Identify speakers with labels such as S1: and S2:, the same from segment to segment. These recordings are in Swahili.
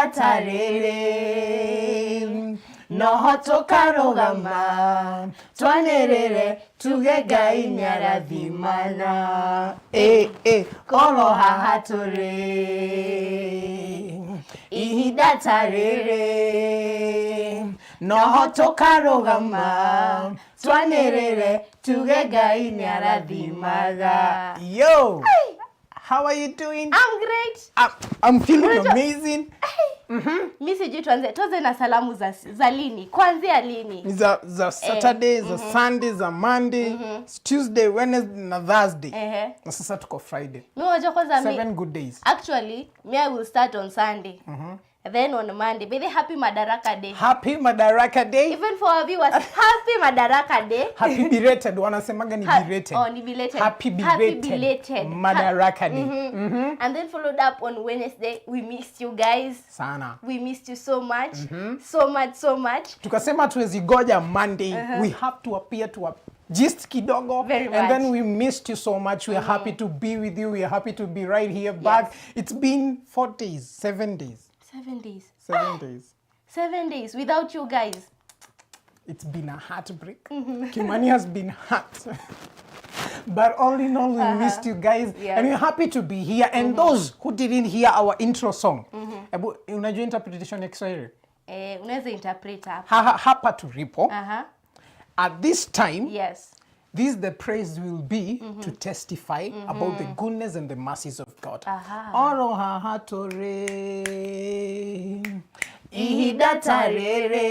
S1: tarere nohoto karogama twanerere tugega inyarathimana koro hahatore ihinda tarere nohoto karogama twanerere tugega inyarathimana. Yo, how are you doing?
S2: I'm great.
S1: I'm feeling amazing.
S2: Mimi sijui tuanze na salamu za lini. Kuanzia lini?
S1: Za Saturday, za Sunday, za Monday, Tuesday, Wednesday na Thursday. Na sasa tuko Friday.
S2: Mimi wacha kwanza
S1: 7 good days.
S2: Actually, I will start on Sunday. Then on Monday, be the happy Madaraka Day.
S1: Happy Madaraka Day.
S2: Even for our viewers, happy Madaraka Day.
S1: Happy belated. Wanasemaga ni belated.
S2: Oh, ni belated.
S1: Happy belated. Madaraka Day.
S2: And then followed up on Wednesday, we missed you guys.
S1: Sana.
S2: We missed you so much. So much.
S1: Tukasema tuwezi goja Monday. We have to appear to just kidogo.
S2: Very much.
S1: And then we missed you so much. We are happy to be with you. We are happy to be right here back.
S2: Yes.
S1: It's been 4 days, 7 days.
S2: 7 days.
S1: 7 days.
S2: 7 days without you guys.
S1: It's been a heartbreak. Kimani has been hurt. But all in all, we missed you guys.
S2: Yeah.
S1: And we're happy to be here. And those who didn't hear our intro song, unajua interpretation ya Kiswahili?
S2: Unaweza interpret hapa.
S1: Hapa tulipo. At this time,
S2: yes.
S1: This is the praise will be to testify about the goodness and the mercies of God. Oro hahatore ihida tarere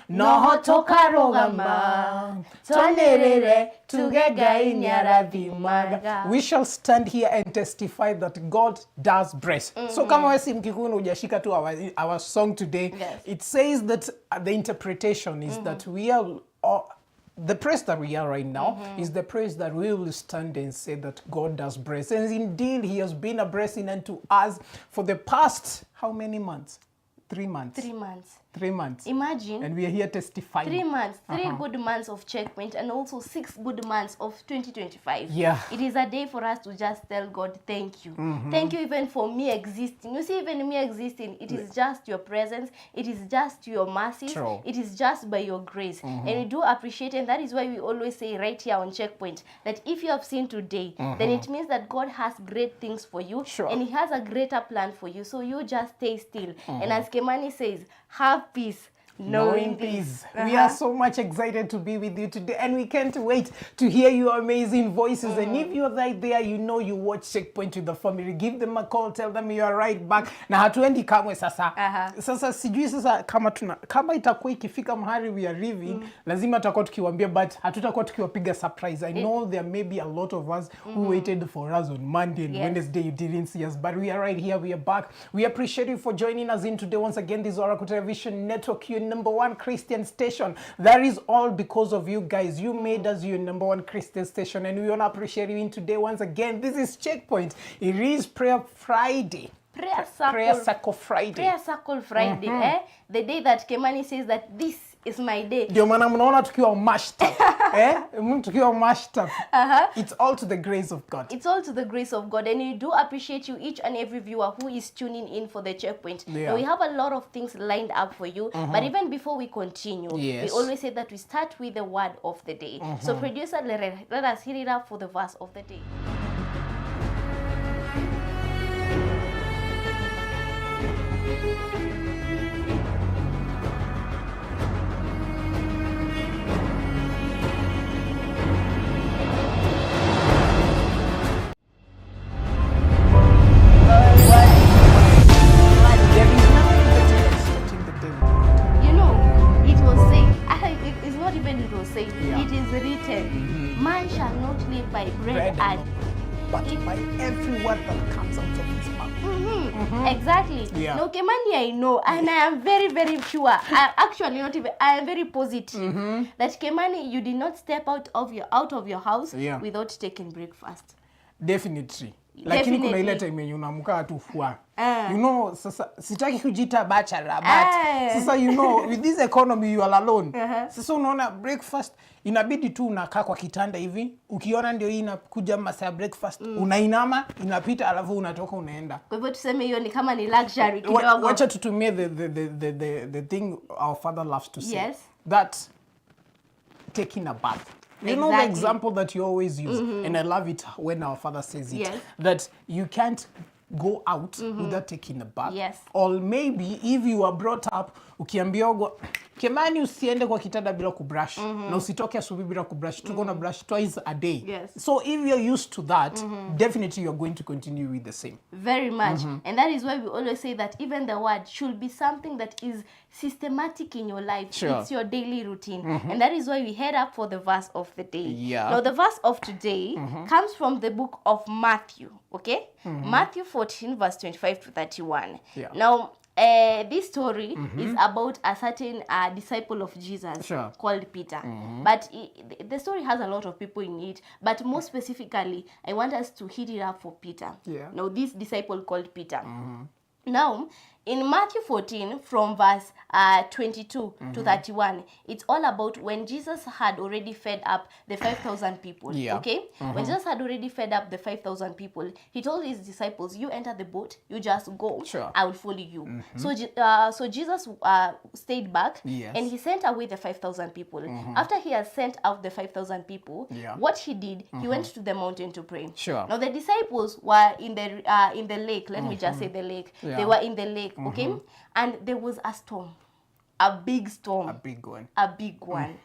S1: nohoto karogama twanerere tugega inyarathimana. We shall stand here and testify that God does bless. So kama wewe si Mkikuyu hujashika tu our song today,
S2: yes.
S1: It says that the interpretation is that we are the praise that we are right now is the praise that we will stand and say that God does bless. And indeed, He has been a blessing unto us for the past, how many months? 3 months.
S2: 3 months.
S1: 3 months.
S2: Imagine.
S1: And we are here testifying.
S2: 3 months. 3 good months of Checkpoint and also 6 good months of 2025.
S1: Yeah.
S2: It is a day for us to just tell God, thank you. Thank you even for me existing. You see, even me existing, it is just your presence. It is just your mercy.
S1: True.
S2: It is just by your grace. And we do appreciate it. And that is why we always say right here on Checkpoint that if you have seen today, then it means that God has great things for you.
S1: Sure.
S2: And He has a greater plan for you. So you just stay still. And as Kimani says, have peace. Knowing this.
S1: We are so much excited to be with you today, and we can't wait to hear your amazing voices. And if you're right there, you know you watch Checkpoint with the family, give them a call, tell them you are right back. Na hatuendi kamwe sasa. Sasa sijui sasa kama itakuwa ikifika mahali we are leaving, lazima tutakuwa tukiwaambia, but hatutakuwa tukiwapiga surprise. I know there may be a lot of us who waited for us on Monday and Wednesday you didn't see us, but we are right here, we are back. We appreciate you for joining us in today. Once again, this is Oracle Television Network, your #1 Christian station. That is all because of you guys. You made us your #1 Christian station, and we want to appreciate you in today. Once again, this is Checkpoint. It is Prayer Friday.
S2: Prayer Circle Friday.
S1: Prayer Circle Friday.
S2: The day that Kimani says that this is my day.
S1: Ndio maana mnaona tukiwa mashed up. Tukiwa mashed up. It's all to the grace of God.
S2: It's all to the grace of God, and we do appreciate you, each and every viewer who is tuning in for the Checkpoint.
S1: Yeah.
S2: Now, we have a lot of things lined up for you, but even before we continue, we always say that we start with the word of the day. So producer, let us hear it up for the verse of the day. It is written, man shall not live by bread
S1: but by every word that comes out of his mouth.
S2: Exactly.
S1: Yeah.
S2: No, Kimani, I know, and I am very, very sure. I am very positive that Kimani, you did not step out of your house without taking breakfast.
S1: Definitely. Lakini kuna ile time yenye unaamka tu fua. You know, sasa sitaki kujita bachelor but sasa you know with this economy you are alone. Sasa unaona breakfast inabidi tu unakaa kwa kitanda hivi. Ukiona ndio hii inakuja masaa breakfast, unainama, inapita alafu unatoka unaenda.
S2: Kwa hivyo tuseme hiyo ni kama ni luxury kidogo.
S1: Wacha tutumie the thing our father loves to say.
S2: Yes.
S1: That taking a bath. You know the example that you always use, and I love it when our father says it, that you can't go out without taking a bath.
S2: Yes.
S1: Or maybe if you are brought up, ukiambiwa Kemani usiende kwa kitanda bila kubrush, na usitoke asubuhi bila kubrush, tuko na brush twice a day.
S2: Yes.
S1: So if you're used to that, definitely you're going to continue with the same.
S2: Very much. And that is why we always say that even the word should be something that is systematic in your life.
S1: Sure.
S2: It's your daily routine. And that is why we head up for the verse of the day.
S1: Yeah.
S2: Now the verse of today comes from the book of Matthew, okay? Matthew 14 verse 25 to 31.
S1: Yeah.
S2: Now this story is about a certain disciple of Jesus called Peter. But the story has a lot of people in it. But more specifically, I want us to hit it up for Peter.
S1: Yeah.
S2: Now, this disciple called Peter. Now, in Matthew 14, from verse 22 to 31, it's all about when Jesus had already fed up the 5,000 people.
S1: Yeah.
S2: Okay? When Jesus had already fed up the 5,000 people, he told his disciples, you enter the boat, you just go, I will follow you. So Jesus stayed back, and he sent away the 5,000 people. After he had sent out the 5,000 people, what he did, he went to the mountain to pray. Now the disciples were in the lake. Let me just say the lake. They were in the lake. Okay, and there was a storm, a big storm,
S1: a big one,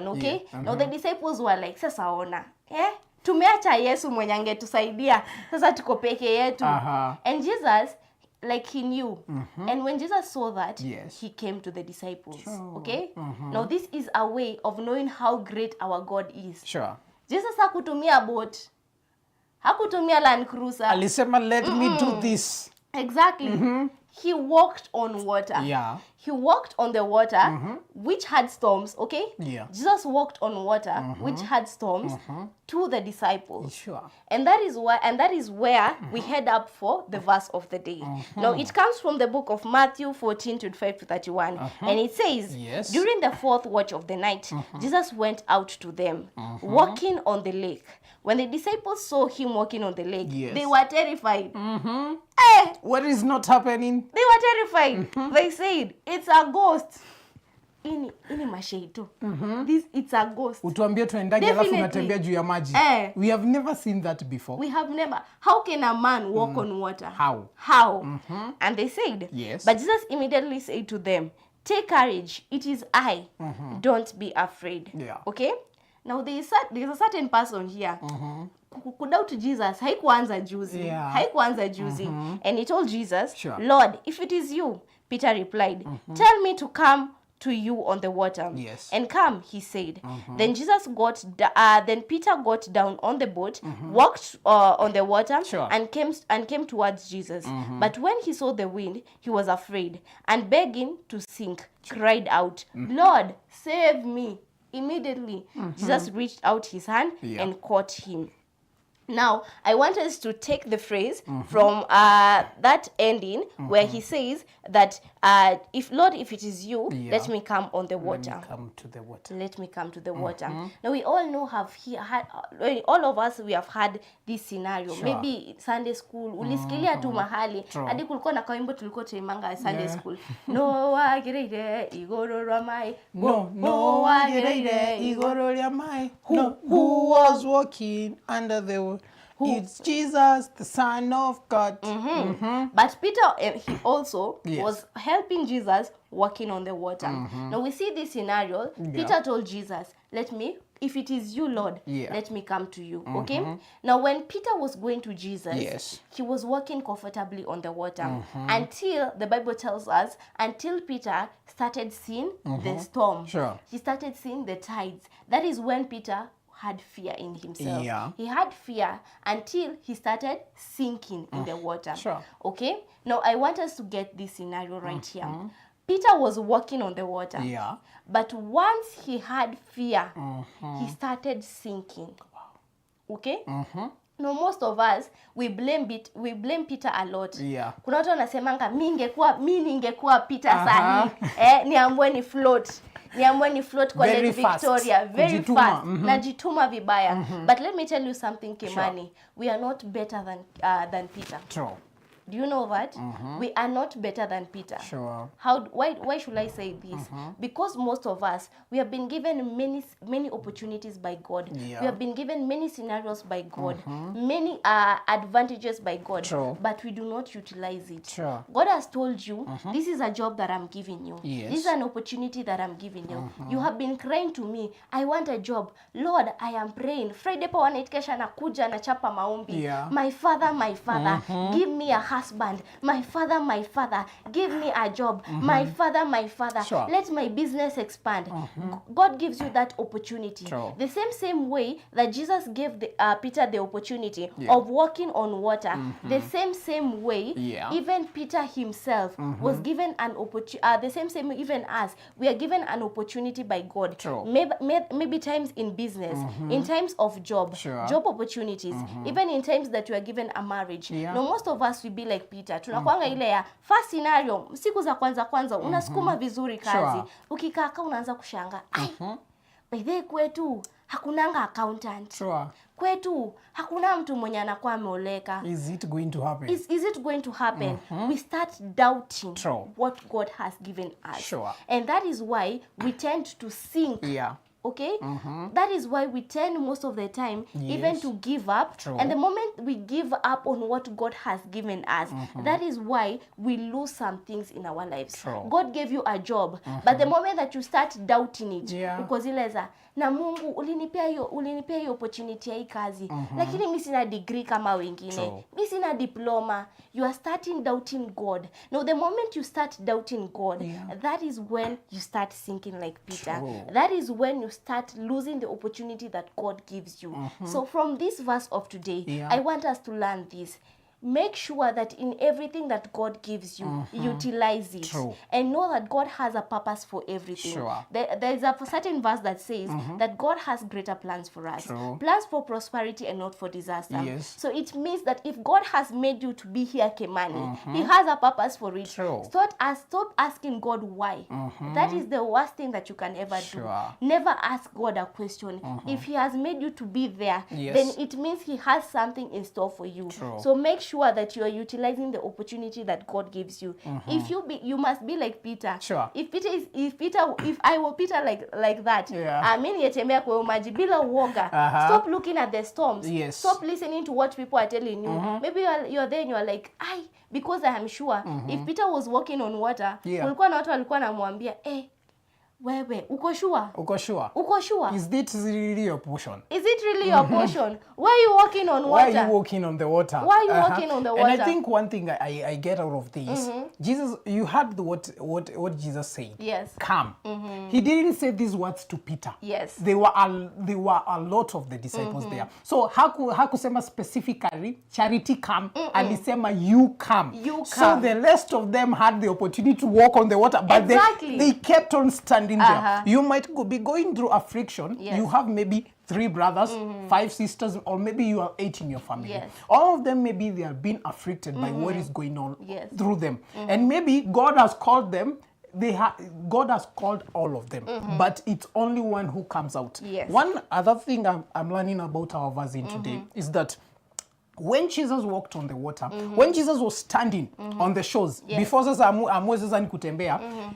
S2: okay. Now the disciples were like, sasa ona, tumeacha Yesu mwenye angetusaidia, sasa tuko peke yetu. And Jesus, like, he knew, and when Jesus saw that, he came to the disciples. Okay, now this is a way of knowing how great our God is. Jesus hakutumia boat, hakutumia land cruiser,
S1: alisema let me do this.
S2: Exactly. He walked on water. He walked on the water, which had storms, okay? Jesus walked on water, which had storms, to the disciples. And that is where we head up for the verse of the day. Now, it comes from the book of Matthew 14, 25 to 31. And it says, during the fourth watch of the night, Jesus went out to them, walking on the lake. When the disciples saw him walking on the lake, they were terrified.
S1: What is not happening?
S2: They were terrified. They said, it's a ghost. Ini mashaito. It's a ghost.
S1: Utuambie tuendaje alafu unatembea juu ya maji. We have never seen that before.
S2: We have never. How can a man walk on water? How? And they said, but Jesus immediately said to them, take courage. It is I. Don't be afraid. Okay? Now there's a certain person here. Kudoubt Jesus, haikuanza juzi. Haikuanza juzi. And he told Jesus, Lord, if it is you, Peter replied, tell me to come to you on the water. And come, he said. Then then Peter got down on the boat, walked on the water, and came towards Jesus. But when he saw the wind, he was afraid, and begging to sink, cried out, Lord, save me. Immediately, Jesus reached out his hand and caught him. Now, I want us to take the phrase from that ending where he says that, if it is you, let me come on the water.
S1: Let me come to the water.
S2: Let me come to the water. Now, we all know all of us, we have had this scenario. Maybe Sunday school, ulisikilia tu mahali. Hadi kulikuwa na kaimbo tulikuwa tuimanga Sunday school. No wagereire igoro rya mai.
S1: No wagereire igoro rya mai. Who was walking under the It's Jesus, the Son of God.
S2: But Peter, he also was helping Jesus walking on the water. Now we see this scenario. Peter told Jesus, if it is you, Lord, let me come to you. Okay? Now when Peter was going to Jesus, he was walking comfortably on the water until, the Bible tells us, until Peter started seeing the storm. He started seeing the tides. That is when Peter had fear in himself. He had fear until he started sinking in the water. Okay? Now, I want us to get this scenario right here. Peter was walking on the water. But once he had fear, he started sinking. Okay? No, most of us we blame Peter a lot.
S1: Yeah.
S2: Kuna watu wanasemanga mi ningekuwa Peter sahi. Niamwe ni float kwa Lady Victoria very fast. Najituma vibaya. But let me tell you something, Kimani. Sure. We are not better than Peter.
S1: True.
S2: Do you know that? We are not better than Peter.
S1: Sure.
S2: Why should I say this? Because most of us, we have been given many opportunities by God. Yeah. We have been given many scenarios by God, many advantages by God. True. But we do not utilize it. Sure. God has told you, this is a job that I'm giving you. Yes. This is an opportunity that I'm giving you. You have been crying to me, I want a job. Lord, I am praying. Friday pa wanaitikesha na kuja na chapa maombi. Yeah. My father, give me a husband. My father, give me a job. My father, sure. Let my business expand. God gives you that opportunity. True. The same way that Jesus gave Peter the opportunity of walking on water, the same way, even Peter himself was given an opportunity. The same way, even us, we are given an opportunity by God. True. Maybe times in business, in times of job, job opportunities, even in times that you are given a marriage. Yeah. No, most of us will be like Peter. Tunakuanga ile ya first scenario, siku za kwanza unasukuma vizuri kazi. Sure. Ukikaa unaanza kushanga. By the way kwetu hakunanga accountant. Sure. Kwetu hakuna mtu mwenye anakuwa ameoleka.
S1: Is it going to happen?
S2: Is it going to happen? We start doubting what God has given us. Sure. And that is why we tend to sink. Yeah. Okay? That is why we tend most of the time even to give up. True. And the moment we give up on what God has given us, that is why we lose some things in our lives. True. God gave you a job, but the moment that you start doubting it, because ileza na Mungu ulinipea hiyo opportunity ya hii kazi, lakini mimi sina degree kama wengine, mimi sina diploma. You are starting doubting God. Now the moment you start doubting God, that is when you start sinking like Peter. True. That is when you start losing the opportunity that God gives you. So from this verse of today, I want us to learn this. Make sure that in everything that God gives you, utilize it. True. And know that God has a purpose for everything. Sure. There is a certain verse that says that God has greater plans for us. True. Plans for prosperity and not for disaster. Yes. So it means that if God has made you to be here, Kimani, He has a purpose for it. True. Stop asking God why. That is the worst thing that you can ever do. Never ask God a question. If He has made you to be there, then it means He has something in store for you. True. So make sure that you are utilizing the opportunity that God gives you. If you must be like Peter. Sure. If I were Peter like that, mimi nitembea kwa maji bila uoga. Stop looking at the storms. Yes. Stop listening to what people are telling you. Maybe you're there and you're like, because I am sure if Peter was walking on water, kulikuwa na watu walikuwa namwambia, wewe uko sure? Is this really your portion? Why are you walking on water?
S1: Why are you walking on the water? And I think one thing I get out of this, Jesus, you heard what Jesus said. Yes. Come. He didn't say these words to Peter. Yes. There were a lot of the disciples there. So hakusema specifically charity come, alisema you come. So the rest of them had the opportunity to walk on the water, but they kept on standing there. You might be going through affliction. Yes. You have maybe 3 brothers, 5 sisters, or maybe you are 8 in your family. Yes. All of them, maybe they are being afflicted by what is going on through them. And maybe God has called them. God has called all of them, but it's only one who comes out. Yes. One other thing I'm learning about our verse in today is that when Jesus walked on the water, when Jesus was standing on the shores, before Moses and kutembea,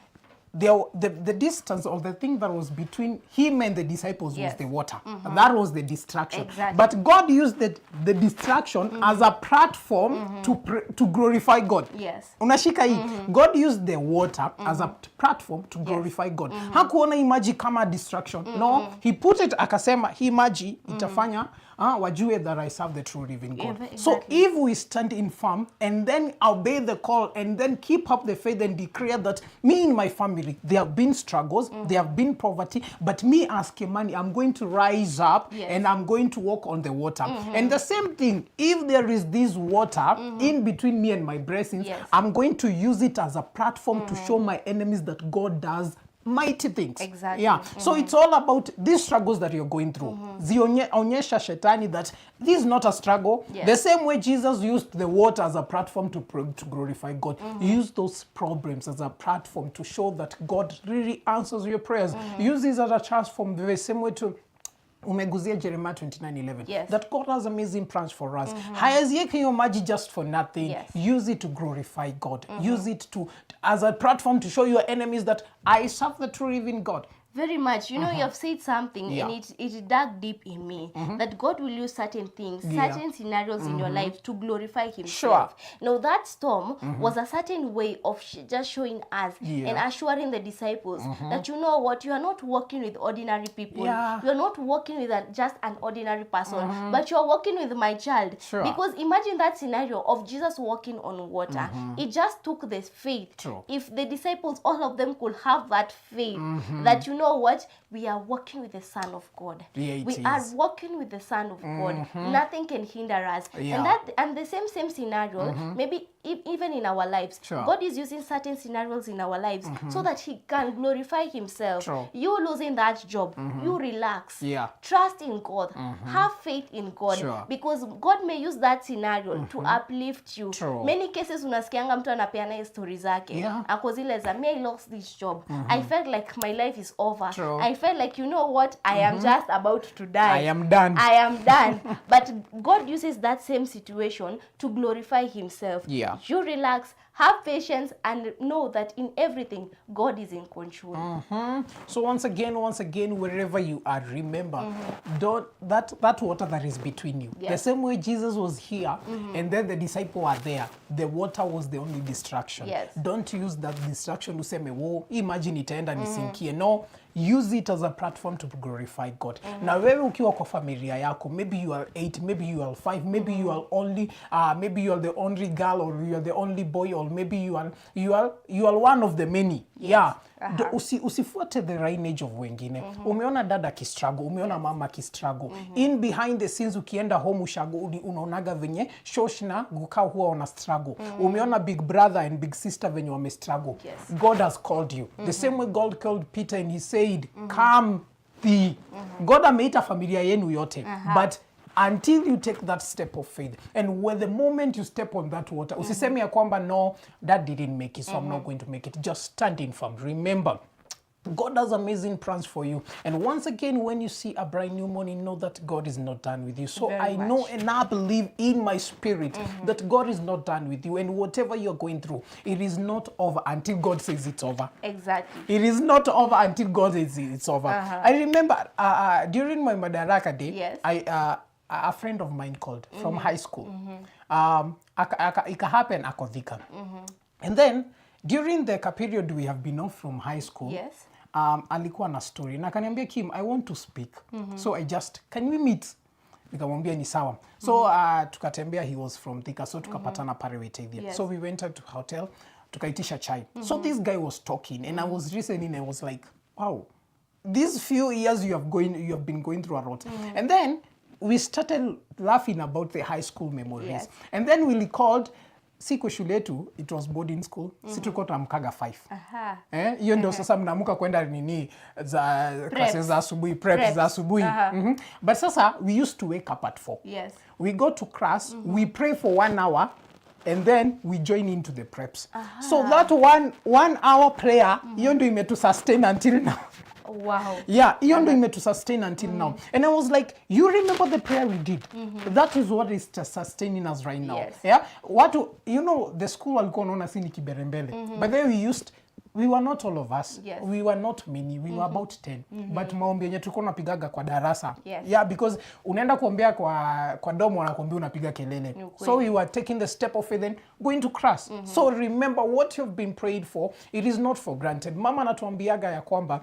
S1: the distance or the thing that was between him and the disciples was the water. That was the distraction. Exactly. But God used the distraction as a platform to glorify God. Yes. Unashika hii. God used the water as a platform to glorify God. Hakuona hii maji kama distraction. No, he put it akasema hii maji itafanya wajue that I serve the true living God. Exactly. So if we stand in firm and then obey the call and then keep up the faith and declare that me and my family, there have been struggles, there have been poverty, but me as Kimani, I'm going to rise up and I'm going to walk on the water. And the same thing, if there is this water in between me and my blessings, I'm going to use it as a platform to show my enemies that God does mighty things.
S2: Exactly.
S1: Yeah. So it's all about these struggles that you're going through. Zionyesha shetani that this is not a struggle.
S2: Yes.
S1: The same way Jesus used the water as a platform to glorify God. Use those problems as a platform to show that God really answers your prayers. Use this as a transform the same way to umeguzia Jeremiah 29:11.
S2: Yes.
S1: That God has amazing plans for us. Hayazieki hiyo maji just for nothing.
S2: Yes.
S1: Use it to glorify God. Use it to as a platform to show your enemies that I serve the true living God.
S2: Very much. You know, you have said something
S1: Yeah.
S2: and it dug deep in me that God will use certain things, certain scenarios in your life to glorify himself. Now, that storm was a certain way of just showing us and assuring the disciples that, you know what, you are not walking with ordinary people.
S1: Yeah.
S2: You are not walking with just an ordinary person, but you are walking with my child.
S1: Sure.
S2: Because imagine that scenario of Jesus walking on water. It just took this faith.
S1: True.
S2: If the disciples, all of them could have that faith that, you know what, we are walking with the Son of God.
S1: Yeah,
S2: we are walking with the Son of God. Nothing can hinder us.
S1: Yeah.
S2: And the same scenario, maybe even in our lives,
S1: Sure.
S2: God is using certain scenarios in our lives so that he can glorify himself.
S1: True.
S2: You losing that job, you relax.
S1: Yeah.
S2: Trust in God. Have faith in God.
S1: Sure.
S2: Because God may use that scenario to uplift you.
S1: True.
S2: Many cases unasikianga mtu anapeana story zake.
S1: Yeah.
S2: Ako zile za me, I lost this job. I felt like my life is over.
S1: True.
S2: I felt like, you know what, I am just about to die.
S1: I am done.
S2: I am done. But God uses that same situation to glorify himself.
S1: Yeah.
S2: You relax, have patience, and know that in everything, God is in control.
S1: So once again, wherever you are, remember, don't that water that is between you.
S2: Yes.
S1: The same way Jesus was here, and then the disciple are there. The water was the only distraction.
S2: Yes.
S1: Don't use that distraction to say, "Whoa, imagine itaenda nisinkie." No. Use it as a platform to glorify God. Na wewe ukiwa kwa familia yako, maybe you are 8, maybe you are 5, maybe you are only maybe you are the only girl, or you are the only boy, or maybe you are one of the many.
S2: Yes.
S1: Yeah. Usifuate the lineage of wengine. Umeona dada kistruggle, umeona mama kistruggle. In behind the scenes ukienda home ushago unaonaga venye shosh na guka huwa wana struggle. Umeona big brother and big sister venye wame struggle.
S2: Yes.
S1: God has called you. The same way God called Peter and he said, "Come thee." God ameita familia yenu yote. But until you take that step of faith, and when the moment you step on that water, usiseme ya kwamba no, that didn't make it, so I'm not going to make it. Just stand in firm. Remember, God has amazing plans for you. And once again, when you see a brand new morning, know that God is not done with you. So
S2: Very
S1: I know
S2: much.
S1: and I believe in my spirit that God is not done with you. And whatever you're going through, it is not over until God says it's over.
S2: Exactly.
S1: It is not over until God says it's over. I remember during my Madaraka day,
S2: Yes.
S1: a friend of mine called from high school. Ika happen ako Thika. And then, during the period we have been off from high school,
S2: Yes.
S1: alikuwa na story. Na kaniambia, Kim, I want to speak. So can we meet? Nikamwambia ni sawa. So tukatembea, he was from Thika, so tukapatana pale Wetevia.
S2: Yes.
S1: So we went to hotel, tukaitisha chai. So this guy was talking, and I was listening, and I was like, wow, these few years you have been going through a lot. And then we started laughing about the high school memories.
S2: Yes.
S1: And then we recalled, siku shule yetu, it was boarding school, si tulikuwa tunamkaga 5. Hiyo ndio sasa mnaamka kwenda nini za classes za asubuhi, preps za asubuhi. But sasa we used to wake up at 4.
S2: Yes.
S1: We go to class, we pray for 1 hour, and then we join into the preps. So that one hour prayer, hiyo ndio imetu sustain until now.
S2: Wow.
S1: Yeah, hiyo ndio imetu sustain until now. And I was like, you remember the prayer we did? That is what is sustaining us right now.
S2: Yes.
S1: Yeah? You know, the school walikuwa wanaona si ni kiberembele. But then we were not all of us.
S2: Yes.
S1: We were not many. We were about 10. But maombi yenye tulikuwa tunapigaga kwa darasa.
S2: Yes.
S1: Yeah, because unaenda kuombea kwa domo wanakuambia unapiga kelele. So we were taking the step of faith and going to class. So remember what you've been prayed for, it is not for granted. Mama anatuambiaga ya kwamba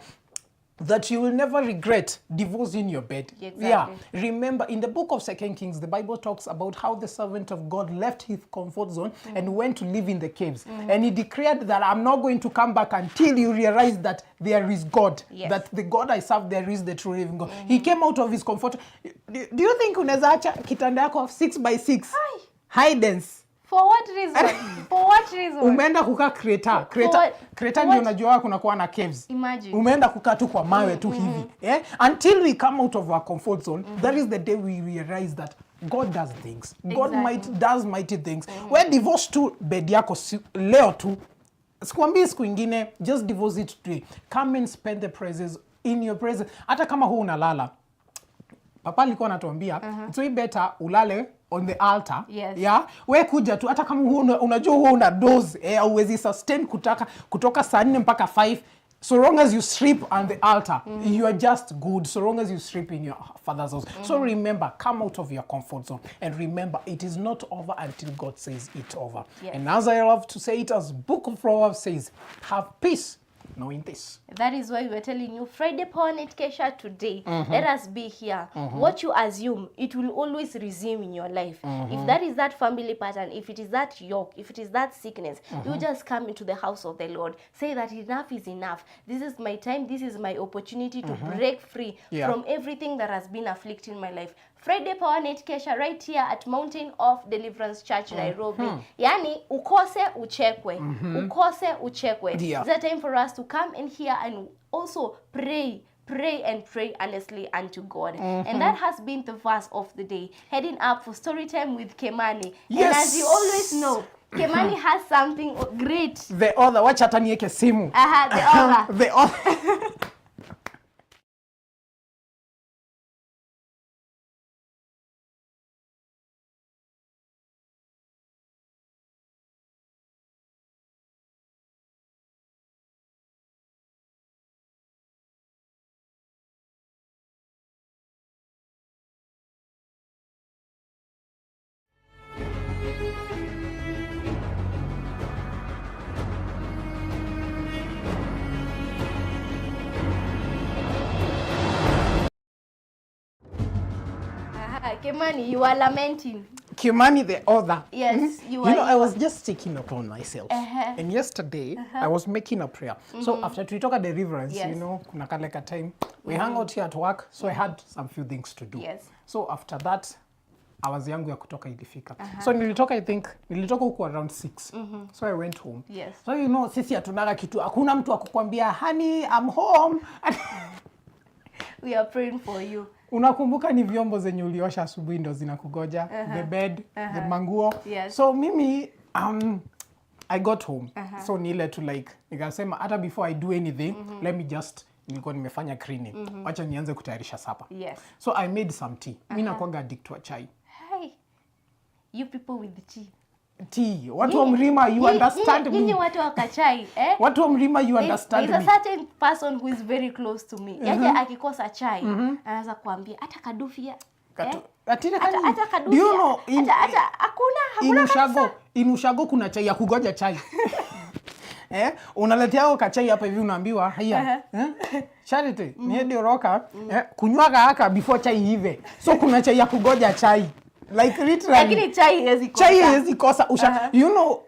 S1: that you will never regret divorcing your bed.
S2: Exactly.
S1: Yeah. Remember, in the book of 2 Kings, the Bible talks about how the servant of God left his comfort zone and went to live in the caves. And he declared that I'm not going to come back until you realize that there is God.
S2: Yes.
S1: That the God I serve, there is the true living God. He came out of his comfort. Do you think unaweza acha kitanda yako 6 by 6? Hidance.
S2: For what reason? For what reason?
S1: Umeenda kukaa Kreta. Kreta ndio unajua kuna kuwa na caves.
S2: Imagine.
S1: Umeenda kukaa tu kwa mawe tu hivi. Until we come out of our comfort zone, that is the day we realize that God does things. God does mighty things. When divorce to bed yako leo tu, sikwambii siku ingine, just divorce it today. Come and spend the presence in your presence. Hata kama huu unalala, papa alikuwa anatuambia, it's way better ulale on the altar.
S2: Yes.
S1: Yeah, we kuja tu hata kama unajua huo una dose uwezi sustain kutoka saa 4 mpaka 5. So long as you sleep on the altar, you are just good. So long as you sleep in your father's house. So remember, come out of your comfort zone. And remember, it is not over until God says it's over.
S2: Yes.
S1: And as I love to say it, as Book of Proverbs says, have peace knowing this.
S2: That is why we're telling you, Friday Power Net Kesha today, let us be here. What you assume, it will always resume in your life. If that is that family pattern, if it is that yoke, if it is that sickness, you just come into the house of the Lord. Say that enough is enough. This is my time. This is my opportunity to break free from everything that has been afflicting my life. Friday Power Net Kesha right here at Mountain of Deliverance Church, Nairobi. Yani, ukose uchekwe. Ukose uchekwe.
S1: Yeah.
S2: It's a time for us to come in here and also pray and pray honestly unto God. And that has been the verse of the day. Heading up for story time with Kemani.
S1: Yes.
S2: And as you always know, Kemani has something great.
S1: The other, wacha hata nieke simu.
S2: The other.
S1: The other.
S2: Kemani, you are lamenting.
S1: Kimani the author.
S2: Yes,
S1: you know, I was just taking upon myself. And yesterday, I was making a prayer. So after we talk at deliverance, you know, kuna kale ka time, we hang out here at work, so I had some few things to do.
S2: Yes.
S1: So after that, hours yangu ya kutoka ilifika. So nilitoka, I think, nilitoka huku around 6. So I went home.
S2: Yes.
S1: So you know, sisi hatunaga kitu, hakuna mtu akukwambia, honey, I'm home.
S2: We are praying for you.
S1: Unakumbuka ni vyombo zenye uliosha asubuhi ndo zinakugoja, the bed, the manguo.
S2: Yes.
S1: So mimi I got home. So nile to like nikasema hata before I do anything, let me just nilikuwa nimefanya cleaning. Wacha nianze kutayarisha supper.
S2: Yes.
S1: So I made some tea. Mimi nakuanga addict wa chai.
S2: Hey. You people with the tea.
S1: Tea. Watu wa Mrima, you understand me.
S2: Nyinyi watu wa Kachai,
S1: Watu wa Mrima, you understand me.
S2: There's a certain person who is very close to me. Yaje akikosa chai, anaanza kuambia hata kadufia. Hata kadufia.
S1: Do you know
S2: hata hakuna
S1: in Ushago kuna chai ya kugoja chai. Unaletea kachai hapa hivi unaambiwa haya. Charity, ni ndio roka, kunywaga haka before chai hive. So kuna chai ya kugoja chai. Like literally.
S2: Lakini chai
S1: hezi kosa. You know,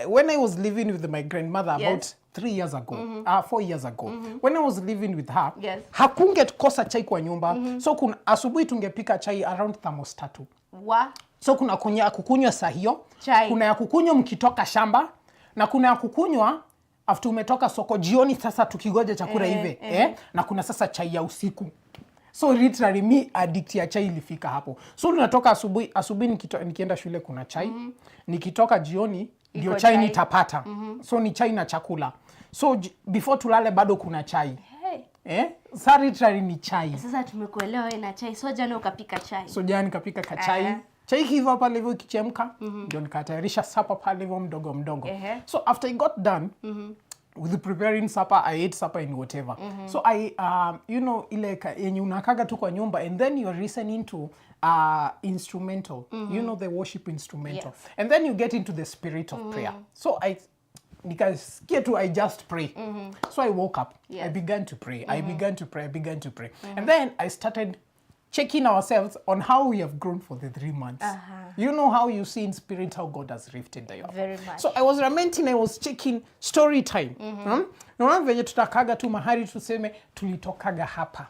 S1: when I was living with my grandmother about 3 years ago, 4 years ago, when I was living with her, hakungekosa chai kwa nyumba. So kuna asubuhi tungepika chai around thermos 3. So kuna kukunywa saa hiyo, kuna ya kukunywa mkitoka shamba, na kuna ya kukunywa after umetoka soko jioni sasa tukigoja chakula hivi, na kuna sasa chai ya usiku. So literally me addict ya chai ilifika hapo. So tunatoka asubuhi nikienda shule kuna chai. Nikitoka jioni ndio chai nitapata. So ni chai na chakula. So before tulale bado kuna chai. Sasa literally ni chai.
S2: Sasa tumekuelewa wewe na chai. So jana ukapika chai.
S1: So jana nikapika chai. Chai hivyo pale hivyo kichemka ndio nikatayarisha supper pale hivyo mdogo. So after I got done with preparing supper, I ate supper and whatever. So I, you know, ile yenye unakaga tu kwa nyumba and then you're listening to instrumental, you know, the worship instrumental. Yes. And then you get into the spirit of prayer. So I just pray. So I woke up, I began to pray, I began to pray. And then I started checking ourselves on how we have grown for the 3 months. You know how you see in spirit how God has lifted you up.
S2: Very much.
S1: So I was lamenting, I was checking story time. Naona venye tutakaga tu mahali tuseme tulitokaga hapa.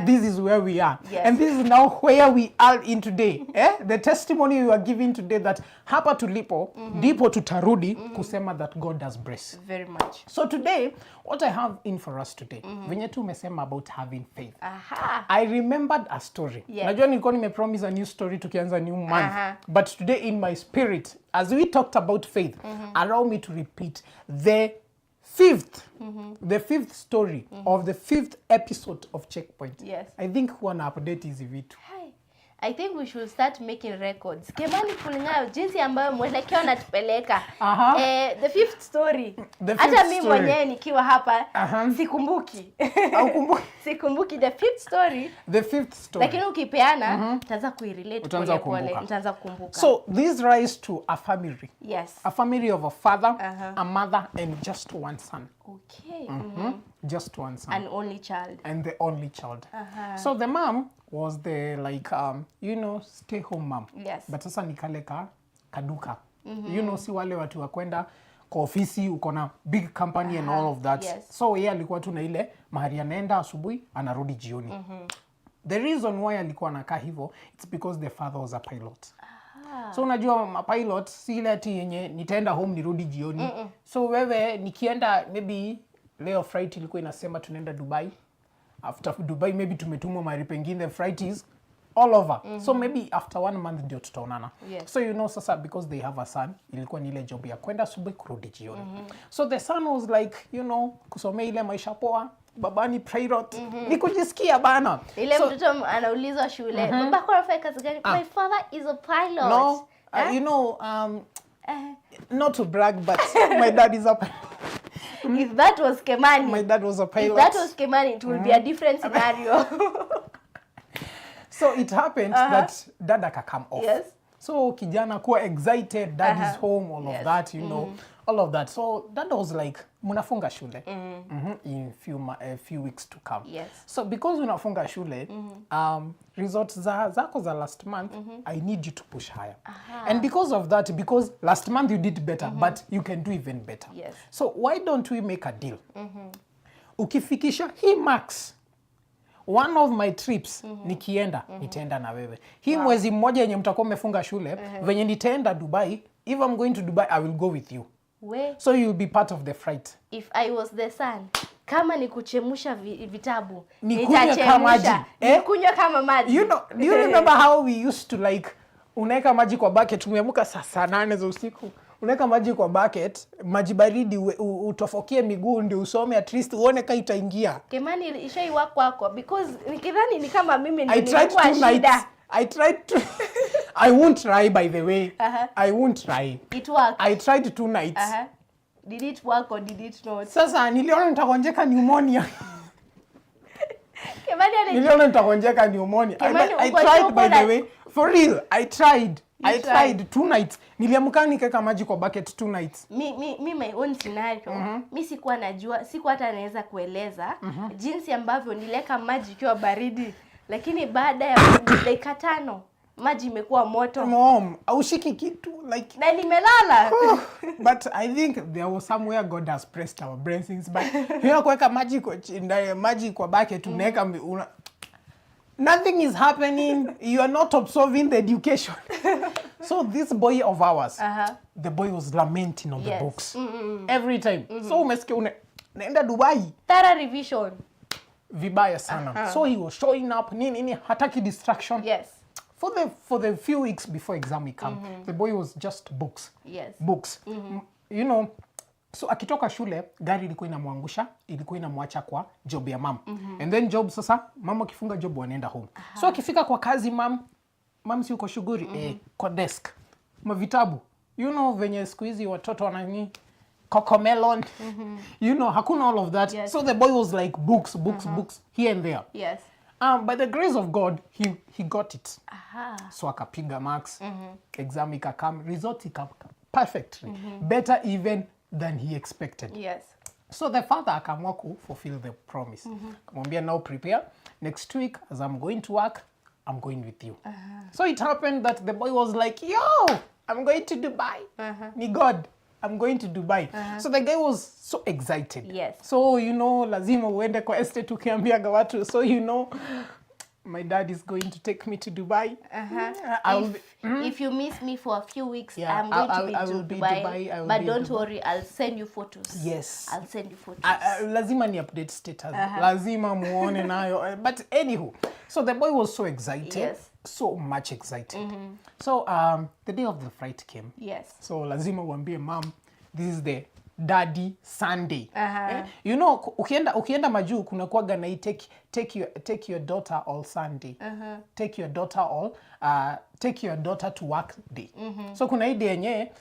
S1: This is where we are.
S2: Yes.
S1: And this is now where we are in today. The testimony we are giving today that hapa tulipo, ndipo tutarudi kusema that God does bless.
S2: Very much.
S1: So today, what I have in for us today, venye tu umesema about having faith. I remembered a story.
S2: Yes.
S1: Najua nilikuwa nimepromise a new story tukianza new month. But today in my spirit, as we talked about faith, allow me to repeat the fifth story of the 5th episode of Checkpoint.
S2: Yes.
S1: I think huwa na update hizi vitu.
S2: I think we should start making records. Kemani kulingana jinsi ambayo mwelekeo anatupeleka. The 5th story. Hata mimi mwenyewe nikiwa hapa sikumbuki. Sikumbuki the 5th story.
S1: The 5th story.
S2: Lakini ukipeana nitaanza kuirelate pole pole, nitaanza kukumbuka.
S1: So this rise to a family.
S2: Yes.
S1: A family of a father, a mother and just one son.
S2: Okay.
S1: Just one son.
S2: An only child.
S1: And the only child. So the mom was the stay home mom.
S2: Yes.
S1: But sasa nikaleka kaduka. Si wale watu wa kwenda kwa ofisi uko na big company and all of that.
S2: Yes.
S1: So yeye alikuwa tu na ile mahali anaenda asubuhi anarudi jioni. The reason why alikuwa anakaa hivyo, it's because the father was a pilot. So unajua pilot si ile ati yenye nitaenda home nirudi jioni. So wewe nikienda maybe leo flight ilikuwa inasema tunaenda Dubai. After Dubai maybe tumetumwa mahali pengine, flight is all over. So maybe after 1 month ndio tutaonana.
S2: Yes.
S1: So sasa because they have a son, ilikuwa ni ile job ya kwenda asubuhi kurudi jioni. So the son was like, kusomea ile maisha poa, babani pilot. Ni kujisikia bana.
S2: Ile mtoto anaulizwa shule, babako anafanya kazi gani? My father is a pilot.
S1: No, not to brag, but my dad is a pilot.
S2: If that was Kemani,
S1: my dad was a pilot.
S2: If that was Kemani, it would be a different scenario.
S1: So it happened that dad come off.
S2: Yes.
S1: So kijana kuwa excited, dad is home, all of that, all of that. So dad was like, munafunga shule in a few weeks to come.
S2: Yes.
S1: So because unafunga shule, results zako za last month, I need you to push higher. And because of that, because last month you did better, but you can do even better.
S2: Yes.
S1: So why don't we make a deal? Ukifikisha hii max, one of my trips nikienda nitaenda na wewe. Hii mwezi mmoja yenye mtakuwa mmefunga shule, venye nitaenda Dubai, if I'm going to Dubai, I will go with you. So you'll be part of the flight.
S2: If I was the son, kama ni kuchemusha vitabu,
S1: nitakunywa kama maji.
S2: Nikunywa kama maji.
S1: Do you remember how we used to unaweka maji kwa bucket, umeamka saa 8 za usiku. Unaweka maji kwa bucket, maji baridi utofokie miguu ndio usome at least uone kama itaingia.
S2: Kemani ishaiwa kwako because nikidhani ni kama mimi nilikuwa shida.
S1: I tried to I won't try, by the way. I won't try.
S2: It worked.
S1: I tried 2 nights.
S2: Did it work or did it not?
S1: Sasa niliona nitagonjeka pneumonia.
S2: Kemani
S1: niliona nitagonjeka pneumonia. I tried, by the way. For real, I tried. I tried 2 nights. Niliamka nikaweka maji kwa bucket 2 nights.
S2: My own scenario. Mi sikuwa najua, sikuwa hata naweza kueleza jinsi ambavyo nileka maji ikiwa baridi. Lakini baada ya dakika 5 maji imekuwa moto.
S1: Mom, aushiki kitu like
S2: na nimelala.
S1: But I think there was somewhere God has pressed our blessings, but hiyo kuweka maji kwa bucket unaweka nothing is happening. You are not absorbing the education. So this boy of ours, the boy was lamenting on the books every time. So umesikia naenda Dubai.
S2: Thorough revision.
S1: Vibaya sana. So he was showing up, nini hataki distraction.
S2: Yes.
S1: For the few weeks before exam come, the boy was just books.
S2: Yes.
S1: Books. So akitoka shule, gari ilikuwa inamwangusha, ilikuwa inamwacha kwa job ya mom. And then job sasa, mama akifunga job wanaenda home. So akifika kwa kazi mom si uko shughuli, kwa desk. Mavitabu. Venye siku hizi watoto wanani Cocomelon. Hakuna all of that. Yes. So the boy was like books, here and there.
S2: Yes.
S1: By the grace of God, he got it. So akapiga marks, exam ikakam, results ikam perfectly. Better even than he expected.
S2: Yes.
S1: So the father akaamua ku fulfill the promise. Akamwambia now prepare. Next week, as I'm going to work, I'm going with you. So it happened that the boy was like, yo, I'm going to Dubai. Ni God. I'm going to Dubai. So the guy was so excited.
S2: Yes.
S1: So, you know, lazima uende kwa estate ukiambiaga watu. So, you know, my dad is going to take me to Dubai.
S2: If you miss me for a few weeks, I'm going to be Dubai. But don't worry, I'll send you photos.
S1: Yes.
S2: I'll send you photos.
S1: Lazima ni update status. Lazima muone nayo. But anywho, so the boy was so excited.
S2: Yes.
S1: So much excited. So the day of the flight came.
S2: Yes.
S1: So lazima uambie mom, this is the Daddy Sunday. You know, ukienda majuu kuna kuwaga na take your daughter all Sunday. Take your daughter to work day. So kuna hii day yenye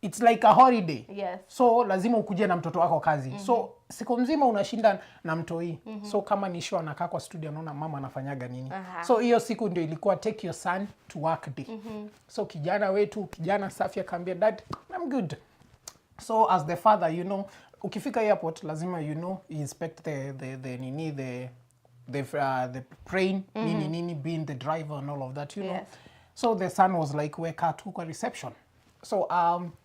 S1: it's like a holiday.
S2: Yes.
S1: So lazima ukuje na mtoto wako kazi. So siku mzima unashinda na mtoi. So kama ni show anakaa kwa studio anaona mama anafanyaga nini. So hiyo siku ndio ilikuwa take your son to work day. So kijana safi akaambia dad, I'm good. So as the father, you know, ukifika airport lazima, you know, you inspect the plane, nini, being the driver and all of that, you know. So the son was like, weka tu kwa reception. So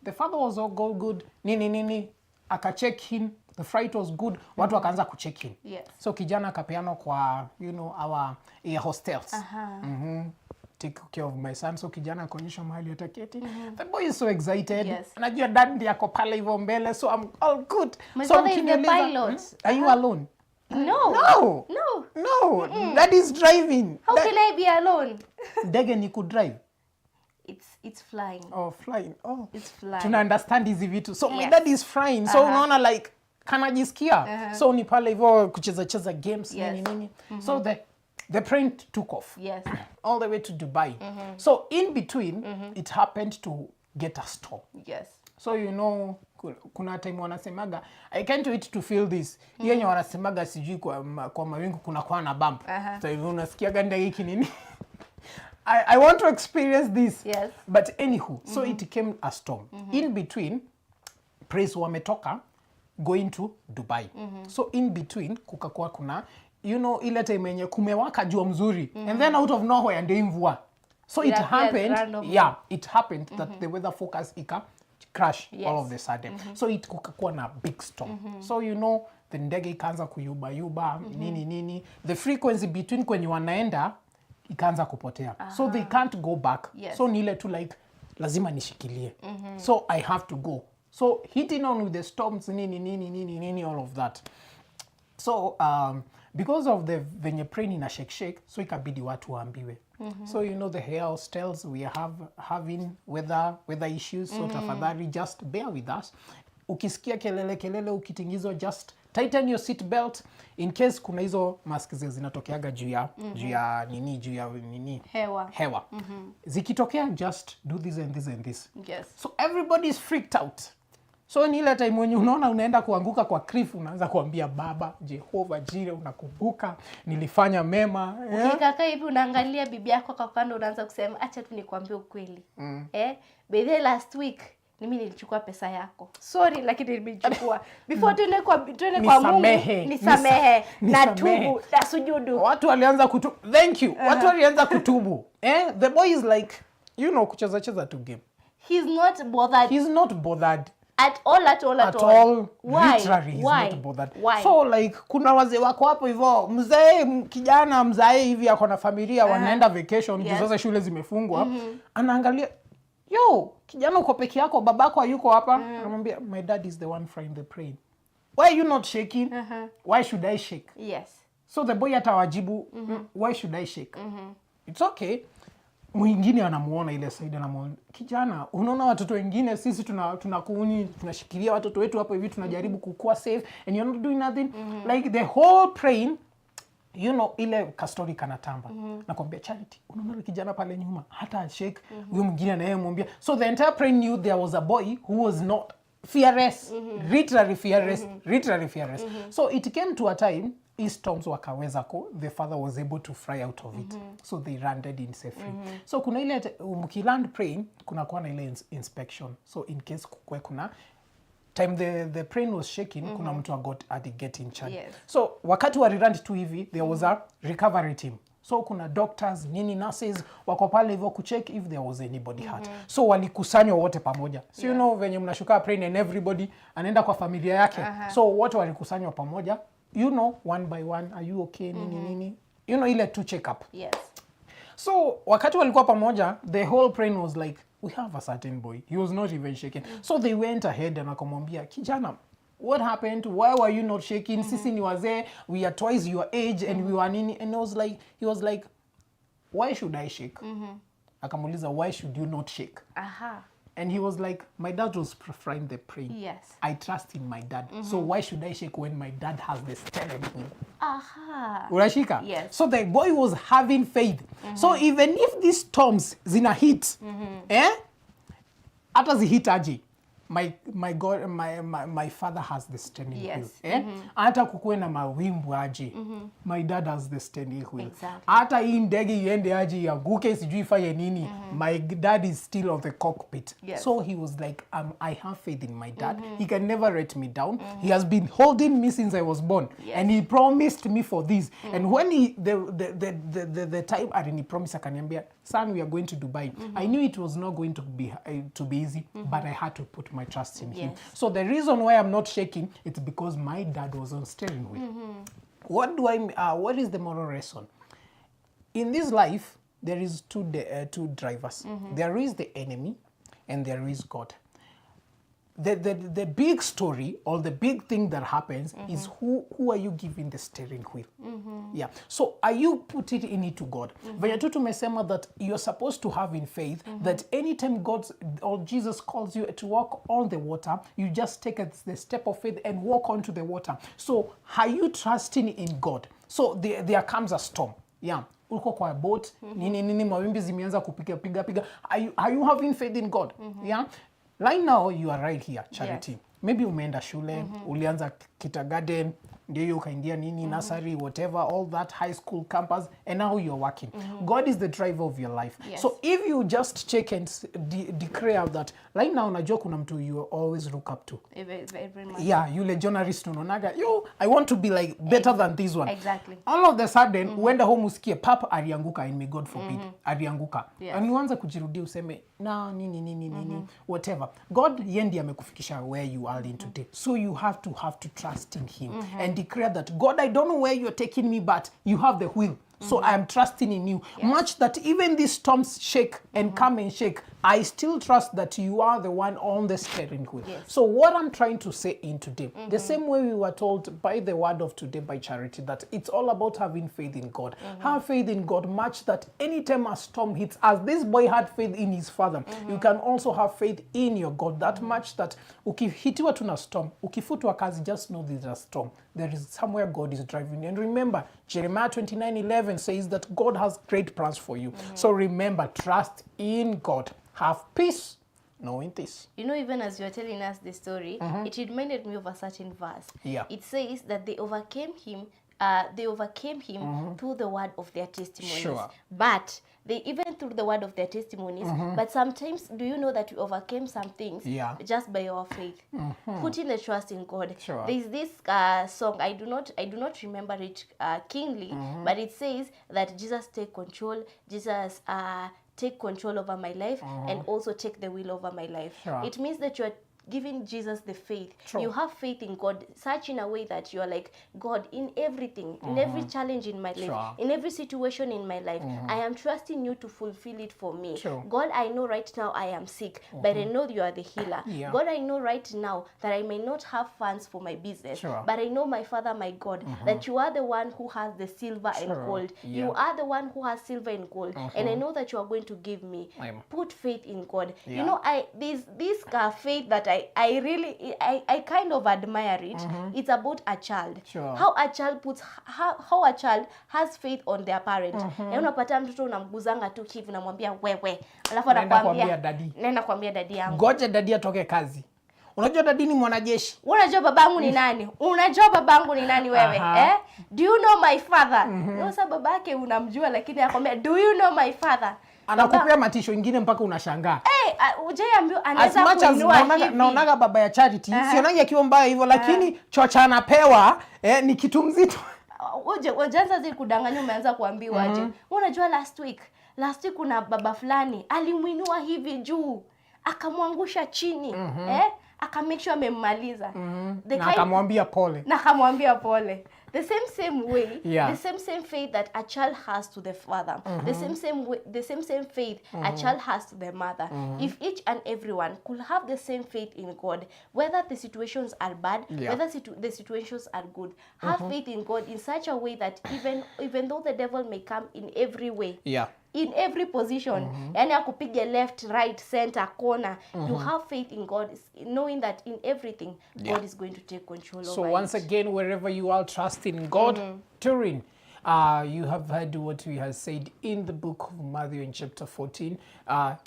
S1: the father was all good, nini, aka check in, the flight was good, watu wakaanza kucheck in.
S2: Yes.
S1: So kijana akapeana kwa, you know, our air hostels. Take care of my son. So kijana akaonyesha mahali ataketi. The boy is so excited.
S2: Yes.
S1: Anajua dad ndiye ako pale hivyo mbele, so I'm all good.
S2: My
S1: so
S2: father is the pilot.
S1: Are you alone?
S2: No.
S1: Dad is driving.
S2: How can I be alone?
S1: Ndege ni kudrive.
S2: It's flying.
S1: Oh, flying. Oh.
S2: It's flying.
S1: Tuna understand hizi vitu. So my dad is flying. So unaona like kanajisikia. So ni pale hivyo kucheza games nini. So the plane took off.
S2: Yes.
S1: All the way to Dubai. So in between, it happened to get a storm.
S2: Yes.
S1: So you know, kuna time wanasemaga, I can't wait to feel this. Hiyo yenye wanasemaga sijui kwa mawingu kuna kwa na bump. So unasikiaga ndege hiki nini? I want to experience this.
S2: Yes.
S1: But anywho, so it came a storm. In between, praise wametoka going to Dubai. So in between, kukakuwa kuna, you know, ile time yenye kumewaka jua mzuri. And then out of nowhere ndio mvua. So it happened, it happened that the weather forecast crash all of the sudden. So it kukakuwa na big storm. So you know, the ndege ikaanza kuyuba, nini. The frequency between kwenye wanaenda ikaanza kupotea. So they can't go back.
S2: Yes.
S1: So nile tu like, lazima nishikilie. So I have to go. So hitting on with the storms, nini, all of that. So because of the venye plane ina shake, so ikabidi watu waambiwe. So you know the air hostels we are having weather issues, so tafadhali just bear with us. Ukisikia kelele ukitingizwa, just tighten your seat belt in case kuna hizo mask zinatokeaga juu ya nini hewa. Zikitokea, just do this and this and this.
S2: Yes.
S1: So everybody is freaked out. So ni ile time when unaona unaenda kuanguka kwa cliff, unaanza kuambia Baba Jehova Jire, unakumbuka nilifanya mema.
S2: Ukikaka hivi unaangalia bibi yako kwa kando, unaanza kusema acha tu nikwambie ukweli. By the last week mimi nilichukua pesa yako. Sorry, lakini nilichukua. Before tuende kwa Mungu, nisamehe na tubu na sujudu.
S1: Watu walianza kutubu. Thank you. Watu walianza kutubu. The boy is like, you know, kucheza tu game.
S2: He's not bothered.
S1: He's not bothered.
S2: At all. Why?
S1: Literally, he's not bothered. Why? So like, kuna wazee wako hapo hivyo, kijana mzae hivi ako na familia, wanaenda vacation, sasa shule zimefungwa, anaangalia, yo, kijana uko peke yako, babako hayuko hapa, anamwambia, my dad is the one flying the plane. Why are you not shaking? Why should I shake?
S2: Yes. So
S1: the boy atawajibu, why should I shake? It's okay. Mwingine anamuona ile side, anamuona, kijana, unaona watoto wengine sisi tunashikilia watoto wetu hapo hivi, tunajaribu kukua safe and you're not doing nothing. Like the whole plane, you know, ile kastori kanatamba. Nakwambia Charity, unaona kijana pale nyuma hata shake, huyo mwingine na yeye mwambia. So the entire plane knew there was a boy who was not fearless, literally fearless. So it came to a time, storms wakaweza the father was able to fly out of it. So they landed in safely. So kuna ile mkiland plane, kuna kuwa na ile inspection. So in case kuna time the plane was shaking, kuna mtu get in charge.
S2: Yes.
S1: So wakati wa land tu hivi, there was a recovery team. So kuna doctors, nurses wako pale hivyo kucheck if there was anybody hurt. So walikusanywa wote pamoja. So you know venye mnashuka plane and everybody anaenda kwa familia yake. So wote walikusanywa pamoja. You know, one by one, are you okay, nini. You know, ile to check up.
S2: Yes.
S1: So wakati walikuwa pamoja, the whole plane was like, we have a certain boy. He was not even shaking. So they went ahead and wakamwambia, kijana, what happened? Why were you not shaking? Sisi ni wazee, we are twice your age and we were nini. And he was like, why should I shake? Akamuliza, why should you not shake? And he was like, my dad was preferring the praying.
S2: Yes.
S1: I trust in my dad. So why should I shake when my dad has the steering wheel? Urashika?
S2: Yes.
S1: So the boy was having faith. So even if these storms zina hit, hata zihit aje, my God, my father has the steering wheel. Hata kukuwe na mawimbu aje, my dad has the steering wheel.
S2: Exactly.
S1: Hata hii ndege iende aje yaguke sijui ifanye nini, my dad is still on the cockpit.
S2: Yes.
S1: So he was like, I have faith in my dad. He can never let me down. He has been holding me since I was born.
S2: Yes.
S1: And he promised me for this. And when the time he promised akaniambia, son, we are going to Dubai. I knew it was not going to be easy, but I had to put my trust in him. So the reason why I'm not shaking, it's because my dad was on steering wheel. What is the moral lesson? In this life, there is two drivers. There is the enemy and there is God. The big story or the big thing that happens is who are you giving the steering wheel? Yeah. So are you put it in it to God? Venye tu tumesema that you're supposed to have in faith that anytime God or Jesus calls you to walk on the water, you just take the step of faith and walk onto the water. So are you trusting in God? So there comes a storm. Yeah. Uko kwa boat, nini mawimbi zimeanza kupiga. Are you having faith in God? Yeah. Right now, you are right here, Charity. Yes. Maybe umeenda shule, ulianza kindergarten, ndio ukaingia nini, nursery, whatever, all that high school campus, and now you're working. God is the driver of your life. Yes. So if you just check and declare that, right now, unajua kuna mtu you always look up to.
S2: Very much.
S1: Yeah, yule journalist unaonaga, I want to be like better than this one.
S2: Exactly.
S1: All of the sudden, uenda home usikie, papa alianguka, and may God forbid, alianguka.
S2: Yes.
S1: And uanza kujirudia useme, nini, whatever. God yendi amekufikisha where you are in today. So you have to trust in him and declare that, God, I don't know where you're taking me, but you have the wheel. So I am trusting in you. Yes. Much that even these storms shake and come and shake, I still trust that you are the one on the steering wheel. Yes. So what I'm trying to say in today, the same way we were told by the word of today by Charity, that it's all about having faith in God. Have faith in God, much that anytime a storm hits, as this boy had faith in his father, you can also have faith in your God. That much that ukihitiwa tuna storm, ukifutwa kazi, just know there's a storm. There is somewhere God is driving. And remember, Jeremiah 29:11 says that God has great plans for you. So remember, trust in God. Have peace knowing this.
S2: You know, even as you are telling us the story, it reminded me of a certain verse.
S1: Yeah.
S2: It says that they overcame him through the word of their testimonies.
S1: Sure.
S2: But they even through the word of their testimonies, but sometimes, do you know that we overcame some things just by our faith? Putting the trust in God.
S1: Sure.
S2: There's this song, I do not remember it keenly, but it says that Jesus take control, Jesus take control over my life and also take the will over my life.
S1: Sure.
S2: It means that you are giving Jesus the faith.
S1: True.
S2: You have faith in God, such in a way that you are like, God, in everything, in every challenge in my life, in every situation in my life, I am trusting you to fulfill it for me.
S1: True.
S2: God, I know right now I am sick, but I know you are the healer.
S1: Yeah.
S2: God, I know right now that I may not have funds for my business, but I know, my Father, my God, that you are the one who has the silver and gold.
S1: Yeah.
S2: You are the one who has silver and gold, and I know that you are going to give me. Put faith in God. You know, this faith that I really kind of admire it. It's about a child. How a child puts how a child has faith on their parent. Unapata mtoto unamguzanga tu hivi unamwambia wewe. Alafu anakuambia dadi. Nenda kuambia dadi yangu.
S1: Ngoja dadi atoke kazi. Unajua dadi ni mwanajeshi.
S2: Unajua babangu ni nani? Unajua babangu ni nani wewe? Do you know my father? Sasa babake unamjua lakini anakuambia, do you know my father?
S1: Anakupea matisho ingine mpaka unashangaa.
S2: Ujaambia anaweza kuinua hivi.
S1: Naonaga baba ya Charity, sionagi akiwa mbaya hivyo, lakini chocha anapewa ni kitu mzito.
S2: wajanza zi kudanganya umeanza kuambiwa aje. Unajua last week kuna baba fulani alimuinua hivi juu akamwangusha chini. Aka make sure amemmaliza.
S1: Na akamwambia pole.
S2: The same way, the same faith that a child has to the father, the same faith a child has to the mother. If each and everyone could have the same faith in God, whether the situations are bad, whether the situations are good, have faith in God in such a way that even though the devil may come in every way, in every position, yani akupige left, right, center, corner, you have faith in God, knowing that in everything God is going to take control over it.
S1: So once again, wherever you are, trust in God. Turin, you have heard what we have said in the book of Matthew in chapter 14.